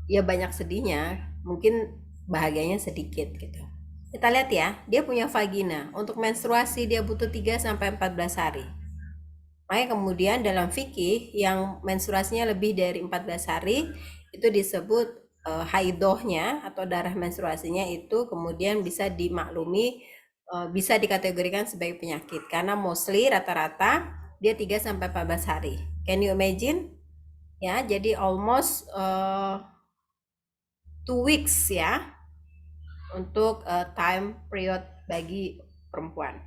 ya banyak sedihnya, mungkin bahagianya sedikit gitu. Kita lihat ya, dia punya vagina. Untuk menstruasi dia butuh 3-14 hari. Makanya kemudian dalam fikih yang menstruasinya lebih dari 14 hari itu disebut haidohnya atau darah menstruasinya itu kemudian bisa dimaklumi, bisa dikategorikan sebagai penyakit karena mostly rata-rata dia 3-14 hari. Can you imagine? Ya, jadi almost 2 weeks ya untuk time period bagi perempuan.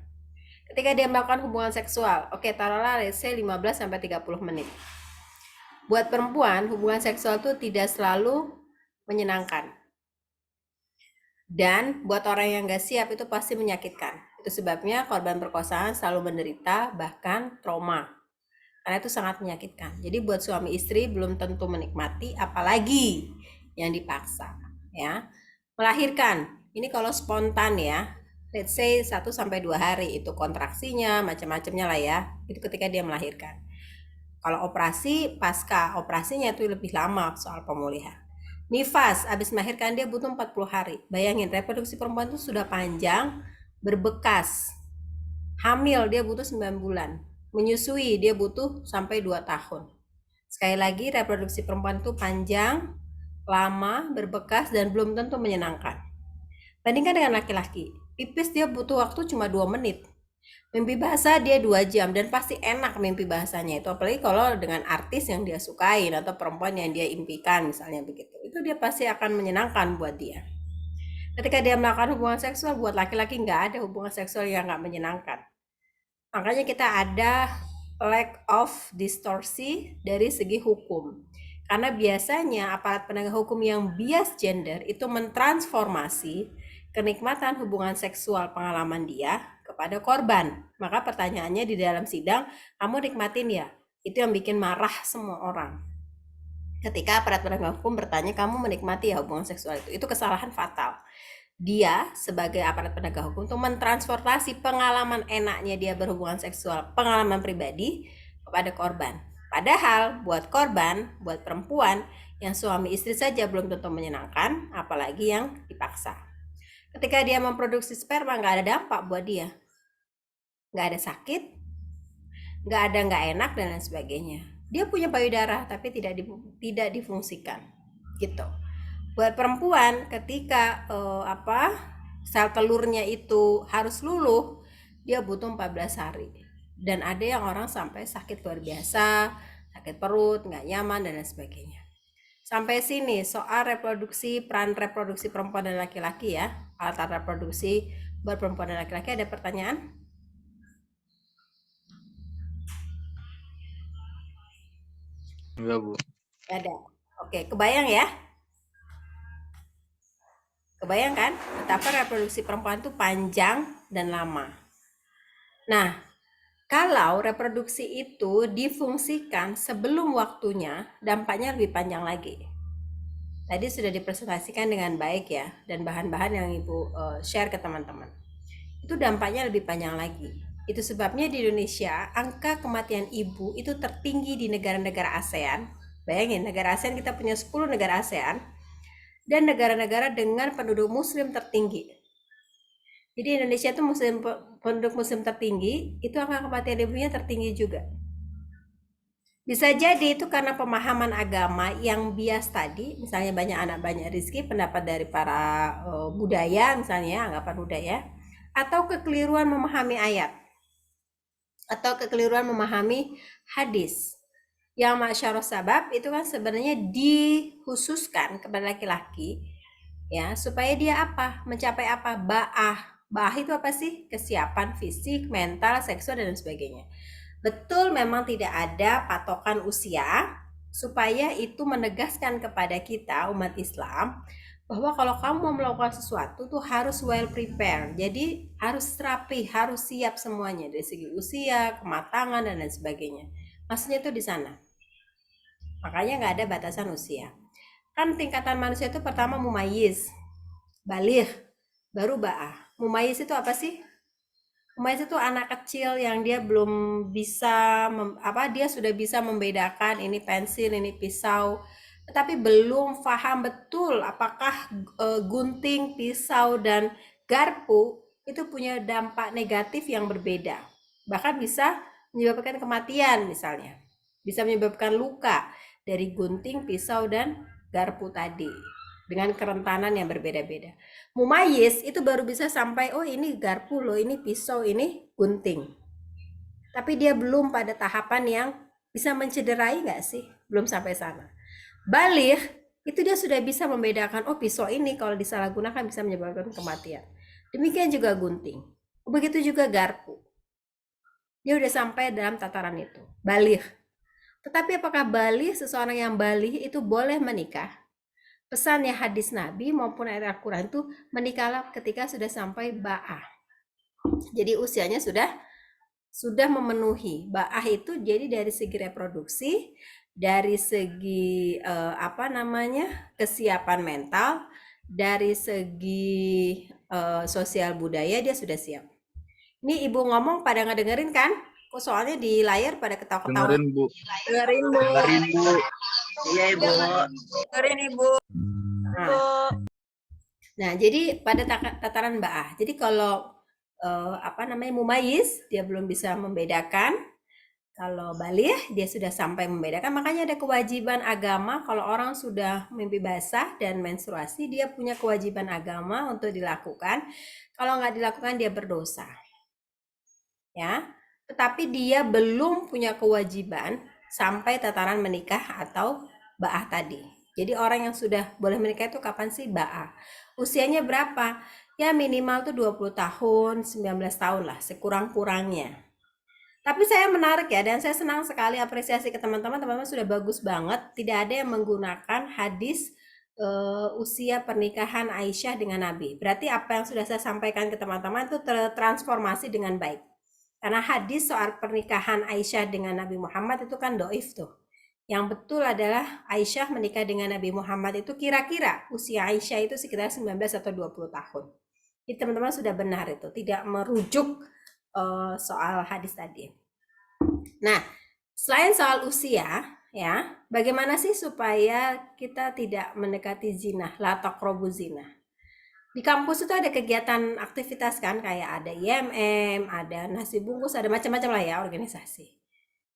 Ketika dia melakukan hubungan seksual, oke taruhlah let's say 15-30 menit. Buat perempuan, hubungan seksual itu tidak selalu menyenangkan. Dan buat orang yang gak siap itu pasti menyakitkan. Itu sebabnya korban perkosaan selalu menderita bahkan trauma. Karena itu sangat menyakitkan. Jadi buat suami istri belum tentu menikmati, apalagi yang dipaksa. Ya, melahirkan, ini kalau spontan ya, let's say 1-2 hari itu kontraksinya, macam-macamnya lah ya. Itu ketika dia melahirkan. Kalau operasi, pasca operasinya itu lebih lama soal pemulihan. Nifas, habis melahirkan dia butuh 40 hari. Bayangin, reproduksi perempuan itu sudah panjang, berbekas. Hamil dia butuh 9 bulan. Menyusui dia butuh sampai 2 tahun. Sekali lagi, reproduksi perempuan itu panjang, lama, berbekas, dan belum tentu menyenangkan. Bandingkan dengan laki-laki. Pipis dia butuh waktu cuma 2 menit. Mimpi basah dia 2 jam dan pasti enak mimpi basahnya itu, apalagi kalau dengan artis yang dia sukain atau perempuan yang dia impikan misalnya begitu. Itu dia pasti akan menyenangkan buat dia. Ketika dia melakukan hubungan seksual, buat laki-laki nggak ada hubungan seksual yang nggak menyenangkan. Makanya kita ada lack of distorsi dari segi hukum. Karena biasanya aparat penegak hukum yang bias gender itu mentransformasi kenikmatan hubungan seksual pengalaman dia kepada korban. Maka pertanyaannya di dalam sidang, kamu nikmatin ya? Itu yang bikin marah semua orang. Ketika aparat penegak hukum bertanya, kamu menikmati ya hubungan seksual itu? Itu kesalahan fatal. Dia sebagai aparat penegak hukum itu mentransportasi pengalaman enaknya dia berhubungan seksual, pengalaman pribadi kepada korban. Padahal buat korban, buat perempuan yang suami istri saja belum tentu menyenangkan, apalagi yang dipaksa. Ketika dia memproduksi sperma nggak ada dampak buat dia, nggak ada sakit, nggak enak dan lain sebagainya. Dia punya payudara tapi tidak difungsikan, gitu. Buat perempuan ketika sel telurnya itu harus luluh, dia butuh 14 hari. Dan ada yang orang sampai sakit luar biasa, sakit perut, nggak nyaman dan lain sebagainya. Sampai sini soal reproduksi, peran reproduksi perempuan dan laki-laki ya. Alat reproduksi buat perempuan dan laki-laki, ada pertanyaan? Enggak, Bu. Ada. Oke, kebayang ya? Kebayang kan betapa reproduksi perempuan itu panjang dan lama. Nah, kalau reproduksi itu difungsikan sebelum waktunya, dampaknya lebih panjang lagi. Tadi sudah dipresentasikan dengan baik ya, dan bahan-bahan yang Ibu share ke teman-teman. Itu dampaknya lebih panjang lagi. Itu sebabnya di Indonesia, angka kematian ibu itu tertinggi di negara-negara ASEAN. Bayangin, negara ASEAN kita punya 10 negara ASEAN, dan negara-negara dengan penduduk muslim tertinggi. Jadi Indonesia itu penduduk muslim tertinggi, itu angka kematian ibunya tertinggi juga. Bisa jadi itu karena pemahaman agama yang bias tadi, misalnya banyak anak banyak rezeki, pendapat dari para budaya misalnya, anggapan budaya, atau kekeliruan memahami ayat, atau kekeliruan memahami hadis. Yang masyarah sabab itu kan sebenarnya dikhususkan kepada laki-laki ya, supaya dia apa? Mencapai apa? Ba'ah itu apa sih? Kesiapan fisik, mental, seksual dan sebagainya. Betul, memang tidak ada patokan usia, supaya itu menegaskan kepada kita umat Islam bahwa kalau kamu mau melakukan sesuatu tuh harus well prepared. Jadi harus rapi, harus siap semuanya dari segi usia, kematangan dan lain sebagainya. Maksudnya itu di sana. Makanya nggak ada batasan usia. Kan tingkatan manusia itu pertama mumayyiz, baligh, baru ba'ah. Mumayyiz itu apa sih? Mumayyiz itu anak kecil yang dia belum bisa dia sudah bisa membedakan ini pensil, ini pisau, tetapi belum paham betul apakah gunting, pisau dan garpu itu punya dampak negatif yang berbeda. Bahkan bisa menyebabkan kematian misalnya. Bisa menyebabkan luka dari gunting, pisau dan garpu tadi dengan kerentanan yang berbeda-beda. Mumayyiz itu baru bisa sampai oh ini garpu loh, ini pisau, ini gunting. Tapi dia belum pada tahapan yang bisa mencederai nggak sih? Belum sampai sana. Baligh itu dia sudah bisa membedakan oh pisau ini kalau disalahgunakan bisa menyebabkan kematian. Demikian juga gunting. Begitu juga garpu. Dia udah sampai dalam tataran itu. Baligh. Tetapi apakah baligh, seseorang yang baligh itu boleh menikah? Pesannya hadis Nabi maupun ayat Al-Quran itu menikahlah ketika sudah sampai ba'ah. Jadi usianya sudah memenuhi. Ba'ah itu jadi dari segi reproduksi, dari segi kesiapan mental, dari segi sosial budaya dia sudah siap. Ini Ibu ngomong pada ngedengerin kan? Kok soalnya di layar pada ketawa-ketawa. Dengerin, Bu. Dengerin, Bu. Dengerin, Bu. Iya, Ibu. Dengerin, Ibu. Nah, jadi pada tataran ba'ah. Jadi kalau mumayyiz dia belum bisa membedakan. Kalau baligh dia sudah sampai membedakan. Makanya ada kewajiban agama kalau orang sudah mimpi basah dan menstruasi, dia punya kewajiban agama untuk dilakukan. Kalau nggak dilakukan dia berdosa. Ya. Tetapi dia belum punya kewajiban sampai tataran menikah atau ba'ah tadi. Jadi orang yang sudah boleh menikah itu kapan sih? Ba'ah. Usianya berapa? Ya minimal tuh 20 tahun, 19 tahun lah, sekurang-kurangnya. Tapi saya menarik ya, dan saya senang sekali apresiasi ke teman-teman. Teman-teman sudah bagus banget. Tidak ada yang menggunakan hadis usia pernikahan Aisyah dengan Nabi. Berarti apa yang sudah saya sampaikan ke teman-teman itu tertransformasi dengan baik. Karena hadis soal pernikahan Aisyah dengan Nabi Muhammad itu kan doif tuh. Yang betul adalah Aisyah menikah dengan Nabi Muhammad itu kira-kira usia Aisyah itu sekitar 19 atau 20 tahun. Jadi teman-teman sudah benar itu, tidak merujuk soal hadis tadi. Nah, selain soal usia, ya, bagaimana sih supaya kita tidak mendekati zina, la taqrabu zina? Di kampus itu ada kegiatan aktivitas kan, kayak ada IMM, ada nasi bungkus, ada macam-macam lah ya organisasi.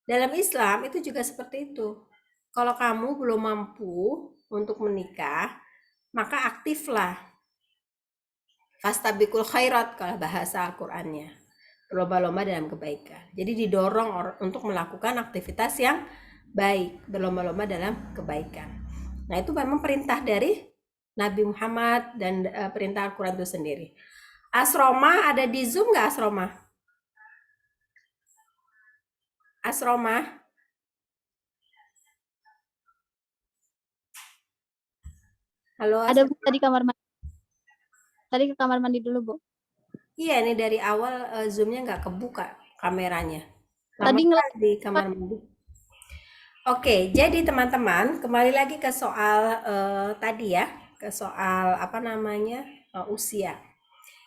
Dalam Islam itu juga seperti itu. Kalau kamu belum mampu untuk menikah, maka aktiflah. Fastabiqul khairat kalau bahasa Al-Qur'annya. Berlomba-lomba dalam kebaikan. Jadi didorong untuk melakukan aktivitas yang baik, berlomba-lomba dalam kebaikan. Nah, itu memang perintah dari Nabi Muhammad dan perintah Al-Quran itu sendiri. Asroma ada di Zoom nggak Asroma? Asroma? Halo Ada Asroma? Bu tadi kamar mandi. Tadi ke kamar mandi dulu, Bu. Iya, ini dari awal Zoom-nya nggak kebuka kameranya. Tadi Lama di kamar mandi. Oke, jadi teman-teman kembali lagi ke soal tadi ya, ke soal apa namanya usia.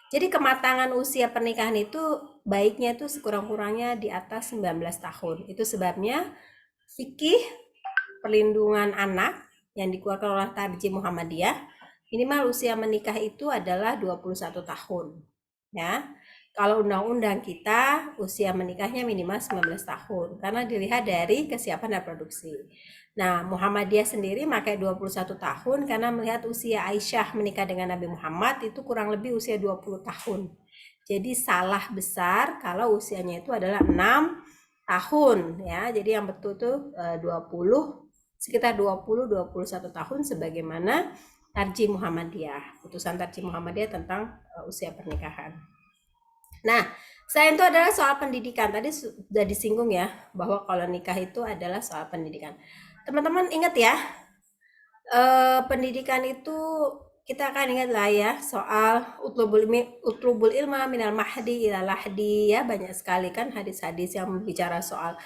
Jadi kematangan usia pernikahan itu baiknya itu sekurang-kurangnya di atas 19 tahun. Itu sebabnya fikih perlindungan anak yang dikeluarkan oleh Tarjih Muhammadiyah, minimal usia menikah itu adalah 21 tahun. Ya. Kalau undang-undang kita usia menikahnya minimal 19 tahun karena dilihat dari kesiapan reproduksi. Nah, Muhammadiyah sendiri pakai 21 tahun karena melihat usia Aisyah menikah dengan Nabi Muhammad itu kurang lebih usia 20 tahun. Jadi salah besar kalau usianya itu adalah 6 tahun ya. Jadi yang betul tuh 20 sekitar 20-21 tahun sebagaimana Tarjih Muhammadiyah, putusan Tarjih Muhammadiyah tentang usia pernikahan. Nah, selain itu adalah soal pendidikan. Tadi sudah disinggung ya bahwa kalau nikah itu adalah soal pendidikan. Teman-teman ingat ya, pendidikan itu kita akan ingat lah ya soal utlubul ilma minal mahdi ila lahdi ya, banyak sekali kan hadis-hadis yang bicara soal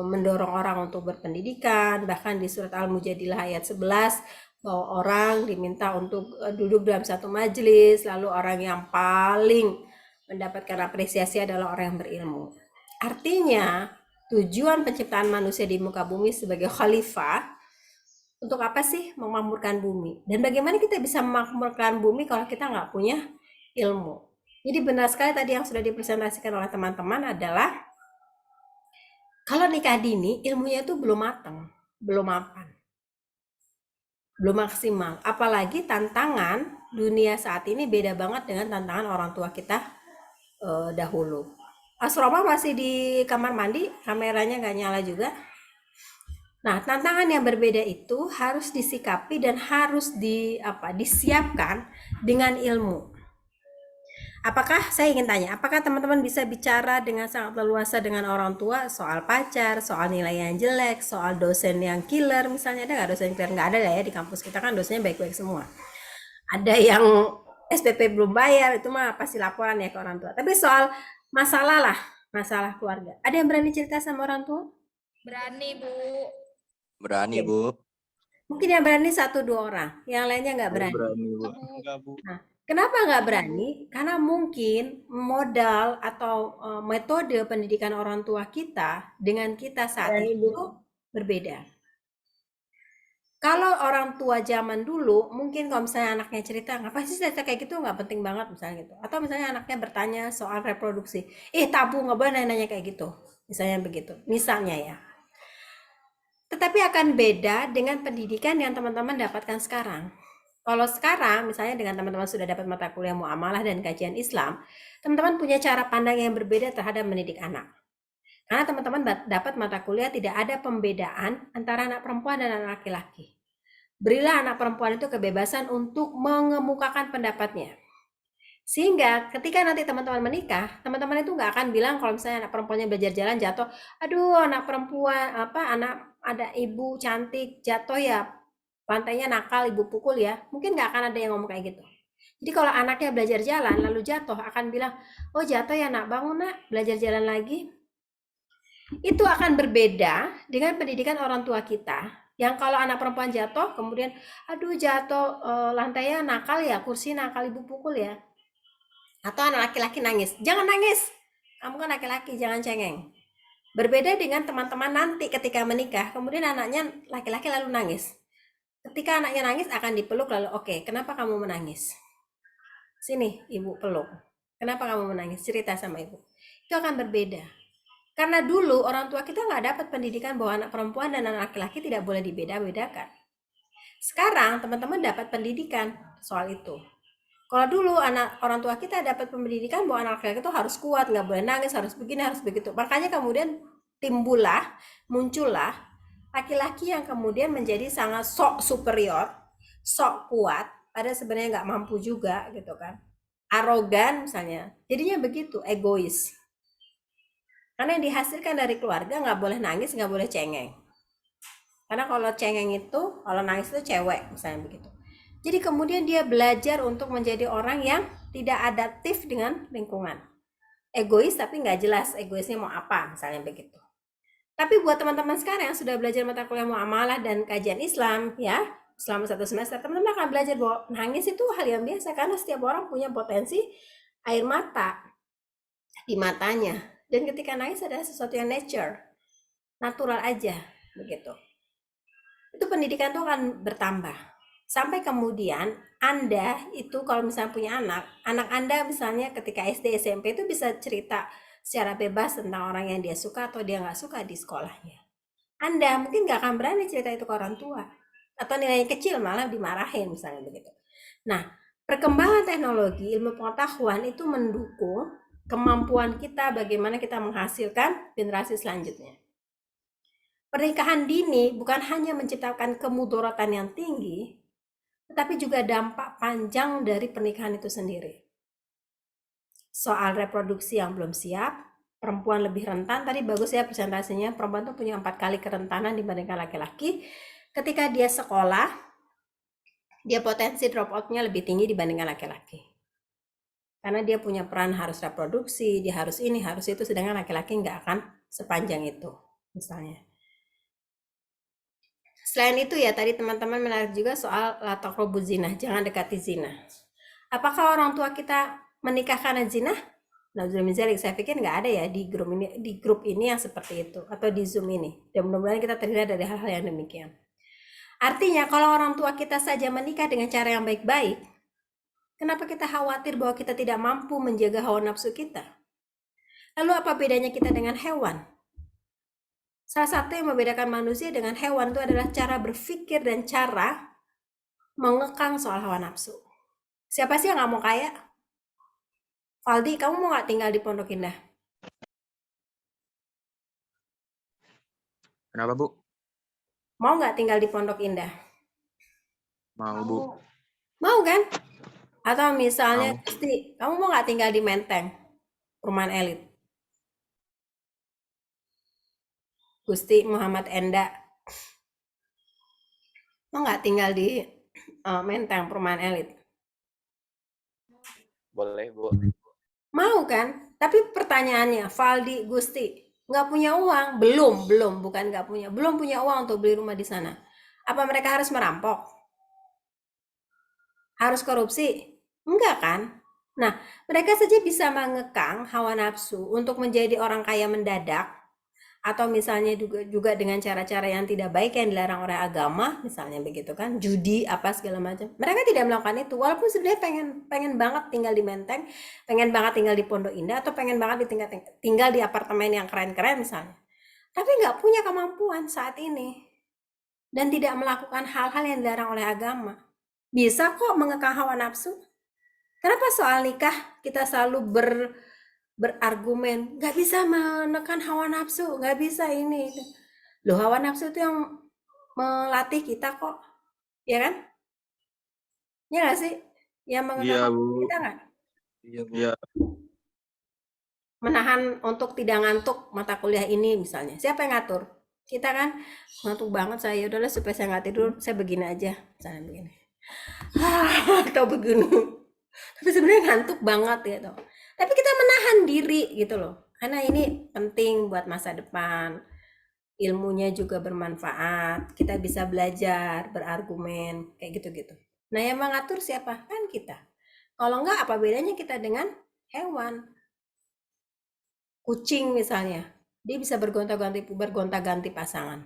mendorong orang untuk berpendidikan. Bahkan di surat Al-Mujadilah ayat 11 bahwa orang diminta untuk duduk dalam satu majelis, lalu orang yang paling mendapatkan apresiasi adalah orang yang berilmu. Artinya tujuan penciptaan manusia di muka bumi sebagai khalifah untuk apa sih? Memakmurkan bumi. Dan bagaimana kita bisa memakmurkan bumi kalau kita nggak punya ilmu? Jadi benar sekali tadi yang sudah dipresentasikan oleh teman-teman adalah kalau nikah dini ilmunya itu belum matang, belum mapan, belum maksimal. Apalagi tantangan dunia saat ini beda banget dengan tantangan orang tua kita dahulu. Asroma masih di kamar mandi, kameranya nggak nyala juga. Nah, tantangan yang berbeda itu harus disikapi dan harus disiapkan dengan ilmu. Apakah saya ingin tanya, apakah teman-teman bisa bicara dengan sangat leluasa dengan orang tua soal pacar, soal nilai yang jelek, soal dosen yang killer misalnya? Ada nggak dosen killer? Nggak ada lah ya, di kampus kita kan dosennya baik-baik semua. Ada yang SPP belum bayar, itu mah pasti laporan ya ke orang tua. Tapi soal masalah keluarga. Ada yang berani cerita sama orang tua? Berani, Bu. Berani, Bu. Mungkin yang berani 1-2 orang, yang lainnya nggak berani. Berani, Bu. Nah, kenapa nggak berani? Karena mungkin modal atau metode pendidikan orang tua kita dengan kita saat itu berbeda. Kalau orang tua zaman dulu, mungkin kalau misalnya anaknya cerita, ngapain sih cerita kayak gitu, nggak penting banget misalnya gitu. Atau misalnya anaknya bertanya soal reproduksi, tabu, nggak boleh nanya kayak gitu. Misalnya begitu, misalnya ya. Tetapi akan beda dengan pendidikan yang teman-teman dapatkan sekarang. Kalau sekarang, misalnya dengan teman-teman sudah dapat mata kuliah muamalah dan kajian Islam, teman-teman punya cara pandang yang berbeda terhadap mendidik anak. Karena teman-teman dapat mata kuliah tidak ada pembedaan antara anak perempuan dan anak laki-laki. Berilah anak perempuan itu kebebasan untuk mengemukakan pendapatnya. Sehingga ketika nanti teman-teman menikah, teman-teman itu nggak akan bilang kalau misalnya anak perempuannya belajar jalan jatuh, aduh anak perempuan anak ada ibu cantik jatuh ya, lantainya nakal ibu pukul ya. Mungkin nggak akan ada yang ngomong kayak gitu. Jadi kalau anaknya belajar jalan lalu jatuh akan bilang, oh jatuh ya nak, bangun nak, belajar jalan lagi. Itu akan berbeda dengan pendidikan orang tua kita. Yang kalau anak perempuan jatuh, kemudian aduh jatuh lantainya nakal ya, kursi nakal ibu pukul ya. Atau anak laki-laki nangis, jangan nangis, kamu kan laki-laki, jangan cengeng. Berbeda dengan teman-teman nanti ketika menikah, kemudian anaknya laki-laki lalu nangis. Ketika anaknya nangis akan dipeluk lalu, oke, kenapa kamu menangis? Sini ibu peluk. Kenapa kamu menangis? Cerita sama ibu. Itu akan berbeda. Karena dulu orang tua kita nggak dapat pendidikan bahwa anak perempuan dan anak laki-laki tidak boleh dibeda-bedakan. Sekarang teman-teman dapat pendidikan soal itu. Kalau dulu orang tua kita dapat pendidikan bahwa anak laki-laki itu harus kuat, nggak boleh nangis, harus begini, harus begitu. Makanya kemudian muncullah Laki-laki yang kemudian menjadi sangat sok superior, sok kuat, padahal sebenarnya nggak mampu juga gitu kan. Arogan misalnya, jadinya begitu, egois. Karena yang dihasilkan dari keluarga nggak boleh nangis, nggak boleh cengeng. Karena kalau cengeng itu, kalau nangis itu cewek misalnya begitu. Jadi kemudian dia belajar untuk menjadi orang yang tidak adaptif dengan lingkungan. Egois tapi nggak jelas egoisnya mau apa misalnya begitu. Tapi buat teman-teman sekarang yang sudah belajar mata kuliah muamalah dan kajian Islam ya, selama 1 semester, teman-teman akan belajar bahwa nangis itu hal yang biasa karena setiap orang punya potensi air mata di matanya. Dan ketika nangis adalah sesuatu yang natural aja begitu. Itu pendidikan tuh akan bertambah. Sampai kemudian Anda itu kalau misalnya punya anak Anda misalnya ketika SD, SMP itu bisa cerita secara bebas tentang orang yang dia suka atau dia nggak suka di sekolahnya. Anda mungkin nggak akan berani cerita itu ke orang tua. Atau nilainya kecil malah dimarahin misalnya begitu. Nah, perkembangan teknologi, ilmu pengetahuan itu mendukung kemampuan kita bagaimana kita menghasilkan generasi selanjutnya. Pernikahan dini bukan hanya menciptakan kemudorotan yang tinggi, tetapi juga dampak panjang dari pernikahan itu sendiri. Soal reproduksi yang belum siap, perempuan lebih rentan, tadi bagus ya presentasinya, perempuan tuh punya 4 kali kerentanan dibandingkan laki-laki. Ketika dia sekolah, dia potensi drop out-nya lebih tinggi dibandingkan laki-laki. Karena dia punya peran harus reproduksi, dia harus ini, harus itu, sedangkan laki-laki nggak akan sepanjang itu, misalnya. Selain itu ya, tadi teman-teman menarik juga soal la taqrabu zina, jangan dekati zina. Apakah orang tua kita menikah karena zina? Nah, saya pikir nggak ada ya di grup ini yang seperti itu atau di Zoom ini. Dan mudah-mudahan kita terhindar dari hal-hal yang demikian. Artinya kalau orang tua kita saja menikah dengan cara yang baik-baik, kenapa kita khawatir bahwa kita tidak mampu menjaga hawa nafsu kita? Lalu apa bedanya kita dengan hewan? Salah satu yang membedakan manusia dengan hewan itu adalah cara berpikir dan cara mengekang soal hawa nafsu. Siapa sih yang nggak mau kaya? Valdi, kamu mau nggak tinggal di Pondok Indah? Kenapa, Bu? Mau nggak tinggal di Pondok Indah? Mau, Bu. Mau kan? Atau misalnya, Mau. Gusti, kamu mau nggak tinggal di Menteng, perumahan elit? Gusti Muhammad Enda, mau nggak tinggal di Menteng, perumahan elit? Boleh, Bu. Mau kan? Tapi pertanyaannya, Valdi, Gusti, nggak punya uang? Bukan nggak punya. Belum punya uang untuk beli rumah di sana. Apa mereka harus merampok? Harus korupsi? Enggak kan? Nah, mereka saja bisa mengekang hawa nafsu untuk menjadi orang kaya mendadak, atau misalnya juga dengan cara-cara yang tidak baik yang dilarang oleh agama, misalnya begitu kan, judi apa segala macam. Mereka tidak melakukan itu, walaupun sebenarnya pengen banget tinggal di Menteng, pengen banget tinggal di Pondok Indah, atau pengen banget tinggal di apartemen yang keren-keren misalnya. Tapi nggak punya kemampuan saat ini dan tidak melakukan hal-hal yang dilarang oleh agama. Bisa kok mengekang hawa nafsu. Kenapa soal nikah kita selalu berargumen, nggak bisa menekan hawa nafsu, nggak bisa ini. Loh, hawa nafsu itu yang melatih kita kok, ya kan? Ya nggak sih? Yang Iya, mengekang Bu. kita nggak? Iya, Bu. Iya. Menahan untuk tidak ngantuk mata kuliah ini misalnya. Siapa yang ngatur? Kita kan, ngantuk banget saya, udahlah supaya saya nggak tidur, saya begini aja, misalnya begini. Atau begini. Tapi sebenarnya ngantuk banget gitu. Tapi kita menahan diri gitu loh. Karena ini penting buat masa depan. Ilmunya juga bermanfaat. Kita bisa belajar, berargumen, kayak gitu-gitu. Nah, yang mengatur siapa? Kan kita. Kalau enggak, apa bedanya kita dengan hewan? Kucing misalnya, dia bisa bergonta-ganti pasangan.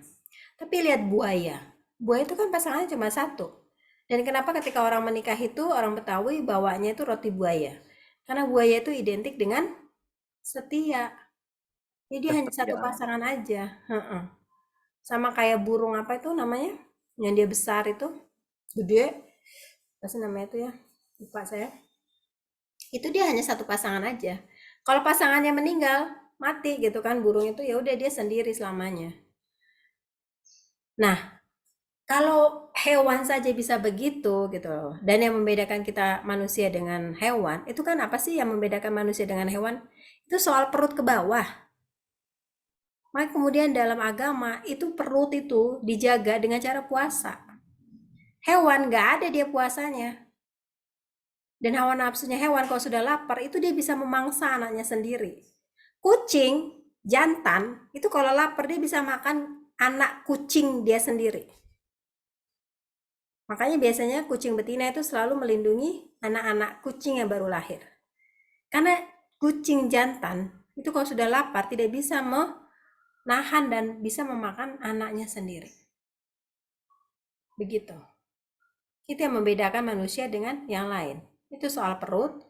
Tapi lihat buaya. Buaya itu kan pasangannya cuma satu. Dan kenapa ketika orang menikah itu, orang Betawi bawanya itu roti buaya? Karena buaya itu identik dengan setia. Jadi hanya satu pasangan aja. Sama kayak burung apa itu namanya? Yang dia besar itu, gede. Apa sih namanya itu ya? Lupa saya. Itu dia hanya satu pasangan aja. Kalau pasangannya meninggal, mati gitu kan burung itu, ya udah dia sendiri selamanya. Nah, kalau hewan saja bisa begitu gitu loh. Dan yang membedakan kita manusia dengan hewan, itu kan apa sih yang membedakan manusia dengan hewan? Itu soal perut ke bawah. Maka kemudian dalam agama itu perut itu dijaga dengan cara puasa. Hewan nggak ada dia puasanya. Dan hawa nafsunya hewan kalau sudah lapar itu dia bisa memangsa anaknya sendiri. Kucing jantan itu kalau lapar dia bisa makan anak kucing dia sendiri. Makanya biasanya kucing betina itu selalu melindungi anak-anak kucing yang baru lahir. Karena kucing jantan itu kalau sudah lapar tidak bisa menahan dan bisa memakan anaknya sendiri. Begitu. Itu yang membedakan manusia dengan yang lain. Itu soal perut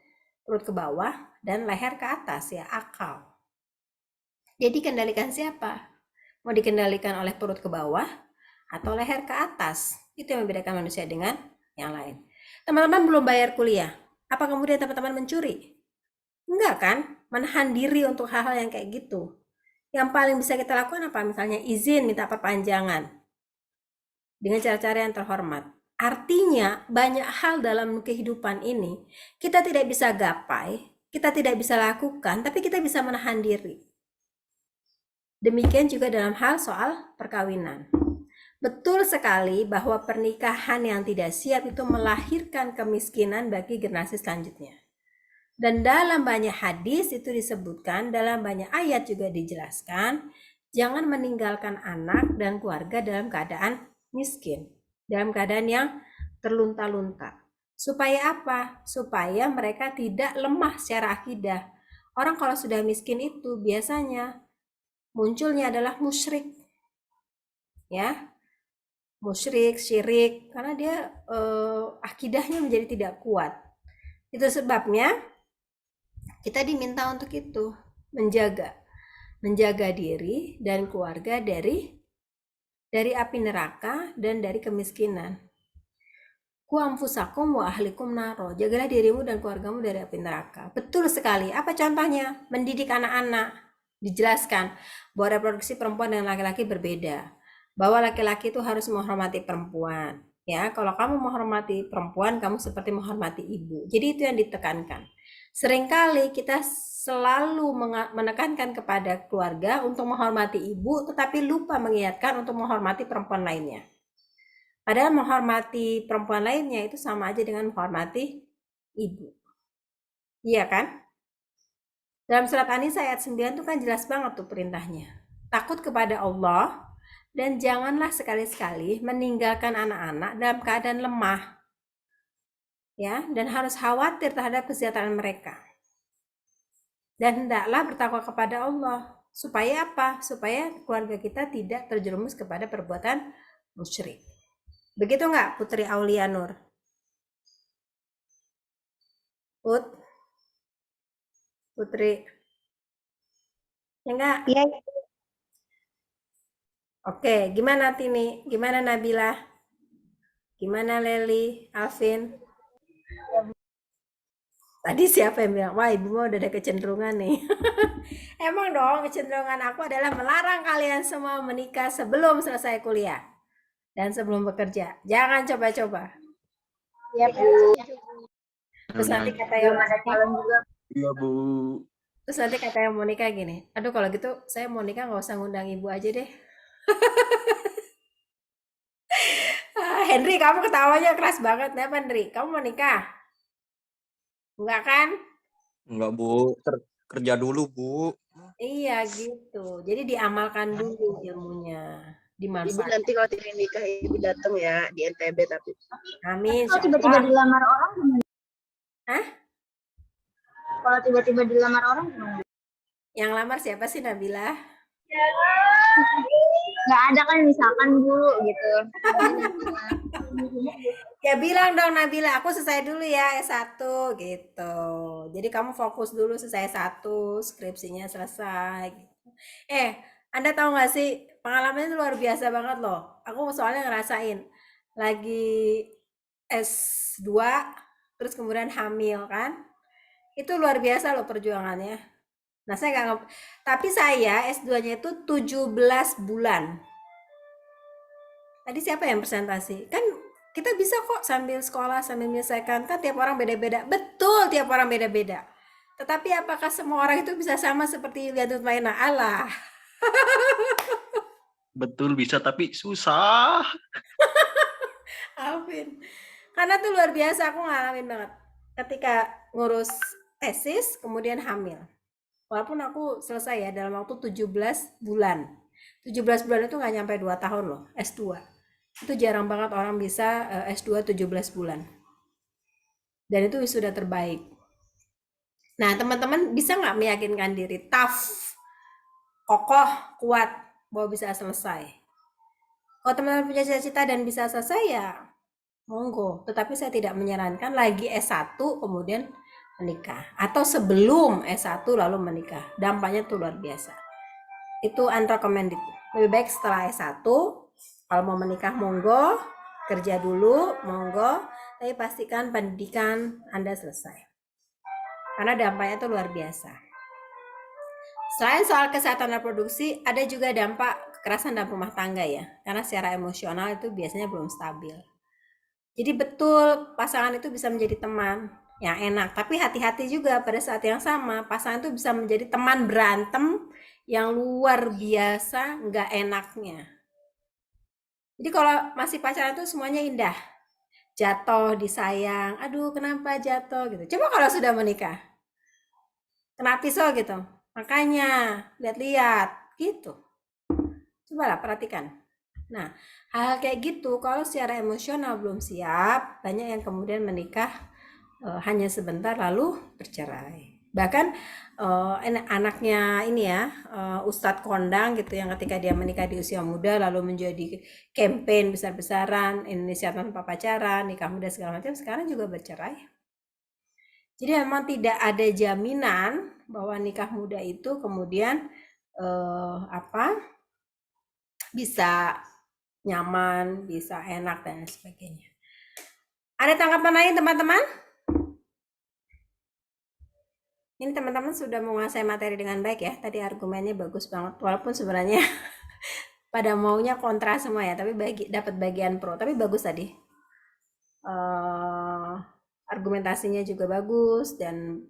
ke bawah, dan leher ke atas ya, akal. Jadi kendalikan siapa? Mau dikendalikan oleh perut ke bawah atau leher ke atas? Itu yang membedakan manusia dengan yang lain. Teman-teman belum bayar kuliah, apa kemudian teman-teman mencuri? Enggak kan? Menahan diri untuk hal-hal yang kayak gitu. Yang paling bisa kita lakukan apa? Misalnya izin minta perpanjangan dengan cara-cara yang terhormat. Artinya banyak hal dalam kehidupan ini kita tidak bisa gapai, kita tidak bisa lakukan, tapi kita bisa menahan diri. Demikian juga dalam hal soal perkawinan. Betul sekali bahwa pernikahan yang tidak siap itu melahirkan kemiskinan bagi generasi selanjutnya. Dan dalam banyak hadis itu disebutkan, dalam banyak ayat juga dijelaskan, jangan meninggalkan anak dan keluarga dalam keadaan miskin, dalam keadaan yang terlunta-lunta. Supaya apa? Supaya mereka tidak lemah secara akidah. Orang kalau sudah miskin itu biasanya munculnya adalah musyrik. Ya. Musyrik, syirik, karena dia akidahnya menjadi tidak kuat. Itu sebabnya kita diminta untuk itu, menjaga diri dan keluarga dari api neraka dan dari kemiskinan. Ku anfusakum wa ahlikum naro. Jagalah dirimu dan keluargamu dari api neraka. Betul sekali. Apa contohnya? Mendidik anak-anak. Dijelaskan bahwa reproduksi perempuan dan laki-laki berbeda. Bahwa laki-laki itu harus menghormati perempuan. Ya, kalau kamu menghormati perempuan, kamu seperti menghormati ibu. Jadi itu yang ditekankan. Seringkali kita selalu menekankan kepada keluarga untuk menghormati ibu, tetapi lupa mengingatkan untuk menghormati perempuan lainnya. Padahal menghormati perempuan lainnya itu sama aja dengan menghormati ibu. Iya kan? Dalam surat An-Nisa ayat 9 itu kan jelas banget tuh perintahnya. Takut kepada Allah dan janganlah sekali-sekali meninggalkan anak-anak dalam keadaan lemah. Ya, dan harus khawatir terhadap kesejahteraan mereka. Dan hendaklah bertakwa kepada Allah. Supaya apa? Supaya keluarga kita tidak terjerumus kepada perbuatan musyrik. Begitu nggak Putri Aulia Nur? Putri? Ya nggak? Iya. Oke, gimana Tini? Gimana Nabila? Gimana Leli? Alvin? Tadi siapa yang bilang, wah ibu mau udah ada kecenderungan nih. Emang dong, kecenderungan aku adalah melarang kalian semua menikah sebelum selesai kuliah. Dan sebelum bekerja. Jangan coba-coba. Iya, Bu. Terus nanti kata yang ada calon juga. Iya, Bu. Terus nanti kata yang mau nikah gini, aduh kalau gitu saya mau nikah nggak usah ngundang ibu aja deh. Henry, kamu ketawanya keras banget. Kenapa, Henry? Kamu mau nikah? Enggak kan? Enggak, Bu. Kerja dulu, Bu. Iya gitu. Jadi diamalkan dulu ilmunya. Ibu Dimanfaatkan. nanti kalau tidak nikah ibu datang ya di NTB tapi. Amin. Kalau tiba-tiba dilamar orang gimana? Hah? Kalau tiba-tiba dilamar orang gimana? Yang lamar siapa sih, Nabila? Nggak ada kan misalkan Bu gitu. Ya bilang dong Nabila, aku selesai dulu ya S1 gitu. Jadi kamu fokus dulu selesai S1, skripsinya selesai gitu. Anda tahu nggak sih pengalamannya itu luar biasa banget loh. Aku soalnya ngerasain lagi S2 terus kemudian hamil kan. Itu luar biasa loh perjuangannya. Nah, saya nggak tapi saya S2-nya itu 17 bulan. Tadi siapa yang presentasi? Kan kita bisa kok sambil sekolah, sambil menyelesaikan. Kan tiap orang beda-beda. Betul, tiap orang beda-beda. Tetapi apakah semua orang itu bisa sama seperti Yulia Tutmaina? Alah. Betul bisa tapi susah. Alvin. Karena tuh luar biasa, aku ngalamin banget. Ketika ngurus tesis, kemudian hamil. Walaupun aku selesai ya dalam waktu 17 bulan. 17 bulan itu nggak nyampe 2 tahun loh, S2. Itu jarang banget orang bisa S2 17 bulan. Dan itu wisuda terbaik. Nah, teman-teman bisa nggak meyakinkan diri? Tough, kokoh, kuat, bahwa bisa selesai. Kalau teman-teman punya cita-cita dan bisa selesai ya monggo. Tetapi saya tidak menyarankan lagi S1 kemudian menikah. Atau sebelum S1 lalu menikah. Dampaknya tuh luar biasa. Itu unrecommended. Lebih baik setelah S1, kalau mau menikah monggo, kerja dulu monggo, tapi pastikan pendidikan Anda selesai. Karena dampaknya itu luar biasa. Selain soal kesehatan reproduksi, ada juga dampak kekerasan dalam rumah tangga ya. Karena secara emosional itu biasanya belum stabil. Jadi betul pasangan itu bisa menjadi teman yang enak. Tapi hati-hati juga pada saat yang sama, pasangan itu bisa menjadi teman berantem yang luar biasa nggak enaknya. Jadi kalau masih pacaran itu semuanya indah. Jatuh, disayang, aduh kenapa jatuh gitu. Coba kalau sudah menikah, kena pisau gitu. Makanya, lihat-lihat gitu. Cobalah perhatikan. Nah, hal kayak gitu kalau secara emosional belum siap, banyak yang kemudian menikah hanya sebentar lalu bercerai. Bahkan anaknya ini ya, Ustadz Kondang gitu yang ketika dia menikah di usia muda lalu menjadi campaign besar-besaran, Indonesia tanpa pacaran, nikah muda segala macam, sekarang juga bercerai. Jadi memang tidak ada jaminan bahwa nikah muda itu kemudian bisa nyaman, bisa enak dan sebagainya. Ada tanggapan lain teman-teman? Ini teman-teman sudah menguasai materi dengan baik ya. Tadi argumennya bagus banget. Walaupun sebenarnya pada maunya kontra semua ya, tapi dapat bagian pro. Tapi bagus tadi. Argumentasinya juga bagus dan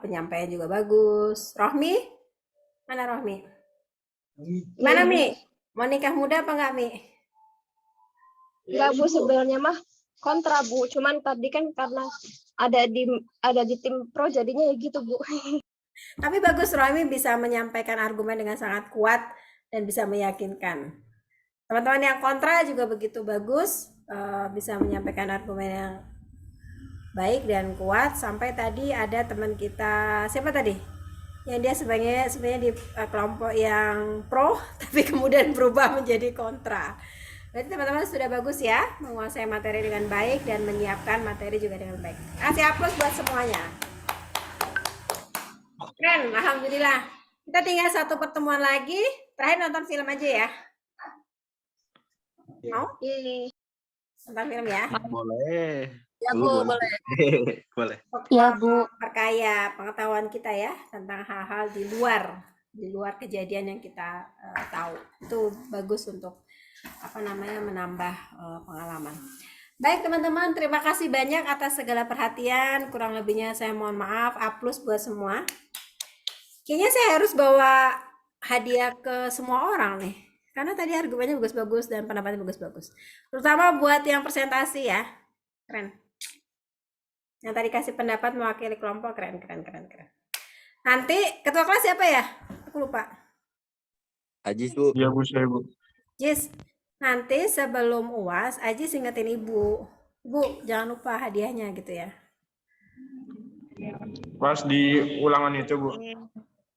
penyampaian juga bagus. Rohmi? Mana Rohmi? Mana Mi? Mau nikah muda apa enggak Mi? Enggak Bu, sebenarnya mah kontra Bu, cuman tadi kan karena ada di tim pro jadinya ya gitu Bu. Tapi bagus Rohmi bisa menyampaikan argumen dengan sangat kuat dan bisa meyakinkan. Teman-teman yang kontra juga begitu bagus, bisa menyampaikan argumen yang baik dan kuat. Sampai tadi ada teman kita, siapa tadi? Yang dia sebenarnya di kelompok yang pro, tapi kemudian berubah menjadi kontra. Berarti teman-teman sudah bagus ya, menguasai materi dengan baik dan menyiapkan materi juga dengan baik. Kasih aplaus buat semuanya. Keren, alhamdulillah. Kita tinggal satu pertemuan lagi. Terakhir nonton film aja ya. Mau? Nonton film ya? Boleh. Ya Bu, boleh. Boleh. Ya Bu. Perkaya pengetahuan kita ya tentang hal-hal di luar kejadian yang kita tahu. Itu bagus untuk menambah pengalaman. Baik teman-teman, terima kasih banyak atas segala perhatian. Kurang lebihnya saya mohon maaf. A+ buat semua. Kayaknya saya harus bawa hadiah ke semua orang nih. Karena tadi argumennya bagus-bagus dan pendapatnya bagus-bagus. Terutama buat yang presentasi ya. Keren. Yang tadi kasih pendapat mewakili kelompok, keren. Nanti ketua kelas siapa ya? Aku lupa. Ajis Bu. Iya Bu, saya Bu. Jis, nanti sebelum UAS, Ajis ingetin Ibu. Ibu, jangan lupa hadiahnya gitu ya. Pas di ulangan itu Bu.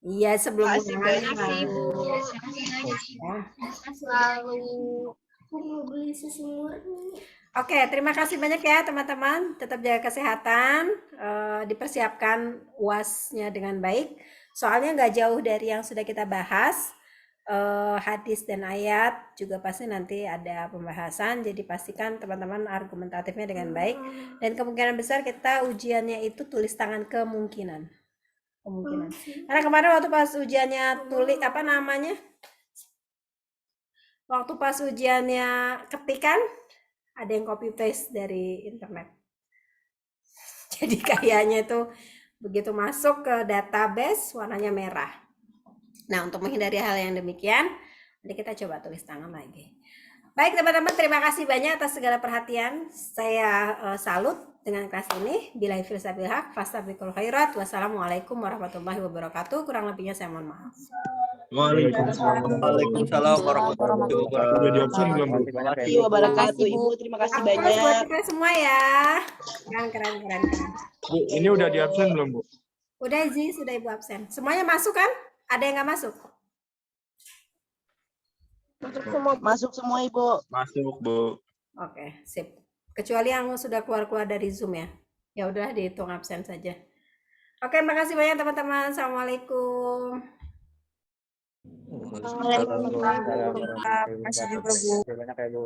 Iya, sebelum ulangan. Oke, terima kasih banyak ya teman-teman. Tetap jaga kesehatan, dipersiapkan UAS-nya dengan baik. Soalnya nggak jauh dari yang sudah kita bahas. Hadis dan ayat juga pasti nanti ada pembahasan, jadi pastikan teman-teman argumentatifnya dengan baik, dan kemungkinan besar kita ujiannya itu tulis tangan kemungkinan. Karena kemarin waktu pas ujiannya tulis Waktu pas ujiannya ketikan, ada yang copy paste dari internet. Jadi kayaknya itu begitu masuk ke database warnanya merah. Nah, untuk menghindari hal yang demikian, nanti kita coba tulis tangan lagi. Baik teman-teman, terima kasih banyak atas segala perhatian. Saya salut dengan kelas ini. Billahi taufiq wal hidayah. Fastabiqul khairat. Wassalamualaikum warahmatullahi wabarakatuh. Kurang lebihnya saya mohon maaf. Waalaikumsalam warahmatullahi Udah di absen belum, Bu? Warahmatullahi wabarakatuh, Ibu. Terima kasih Terus buat banyak. kita semua ya. Keren. Bu, ini udah di absen belum, Bu? Udah Ji, sudah Ibu absen. Semuanya masuk kan? Ada yang nggak masuk? Masuk semua, Ibu. Masuk, Bu. Oke, sip. Kecuali yang sudah keluar dari Zoom ya. Ya udah dihitung absen saja. Oke, makasih banyak teman-teman. Assalamualaikum. Waalaikumsalam warahmatullahi wabarakatuh. Terima kasih juga, Bu. Terima kasih banyak ya, Bu.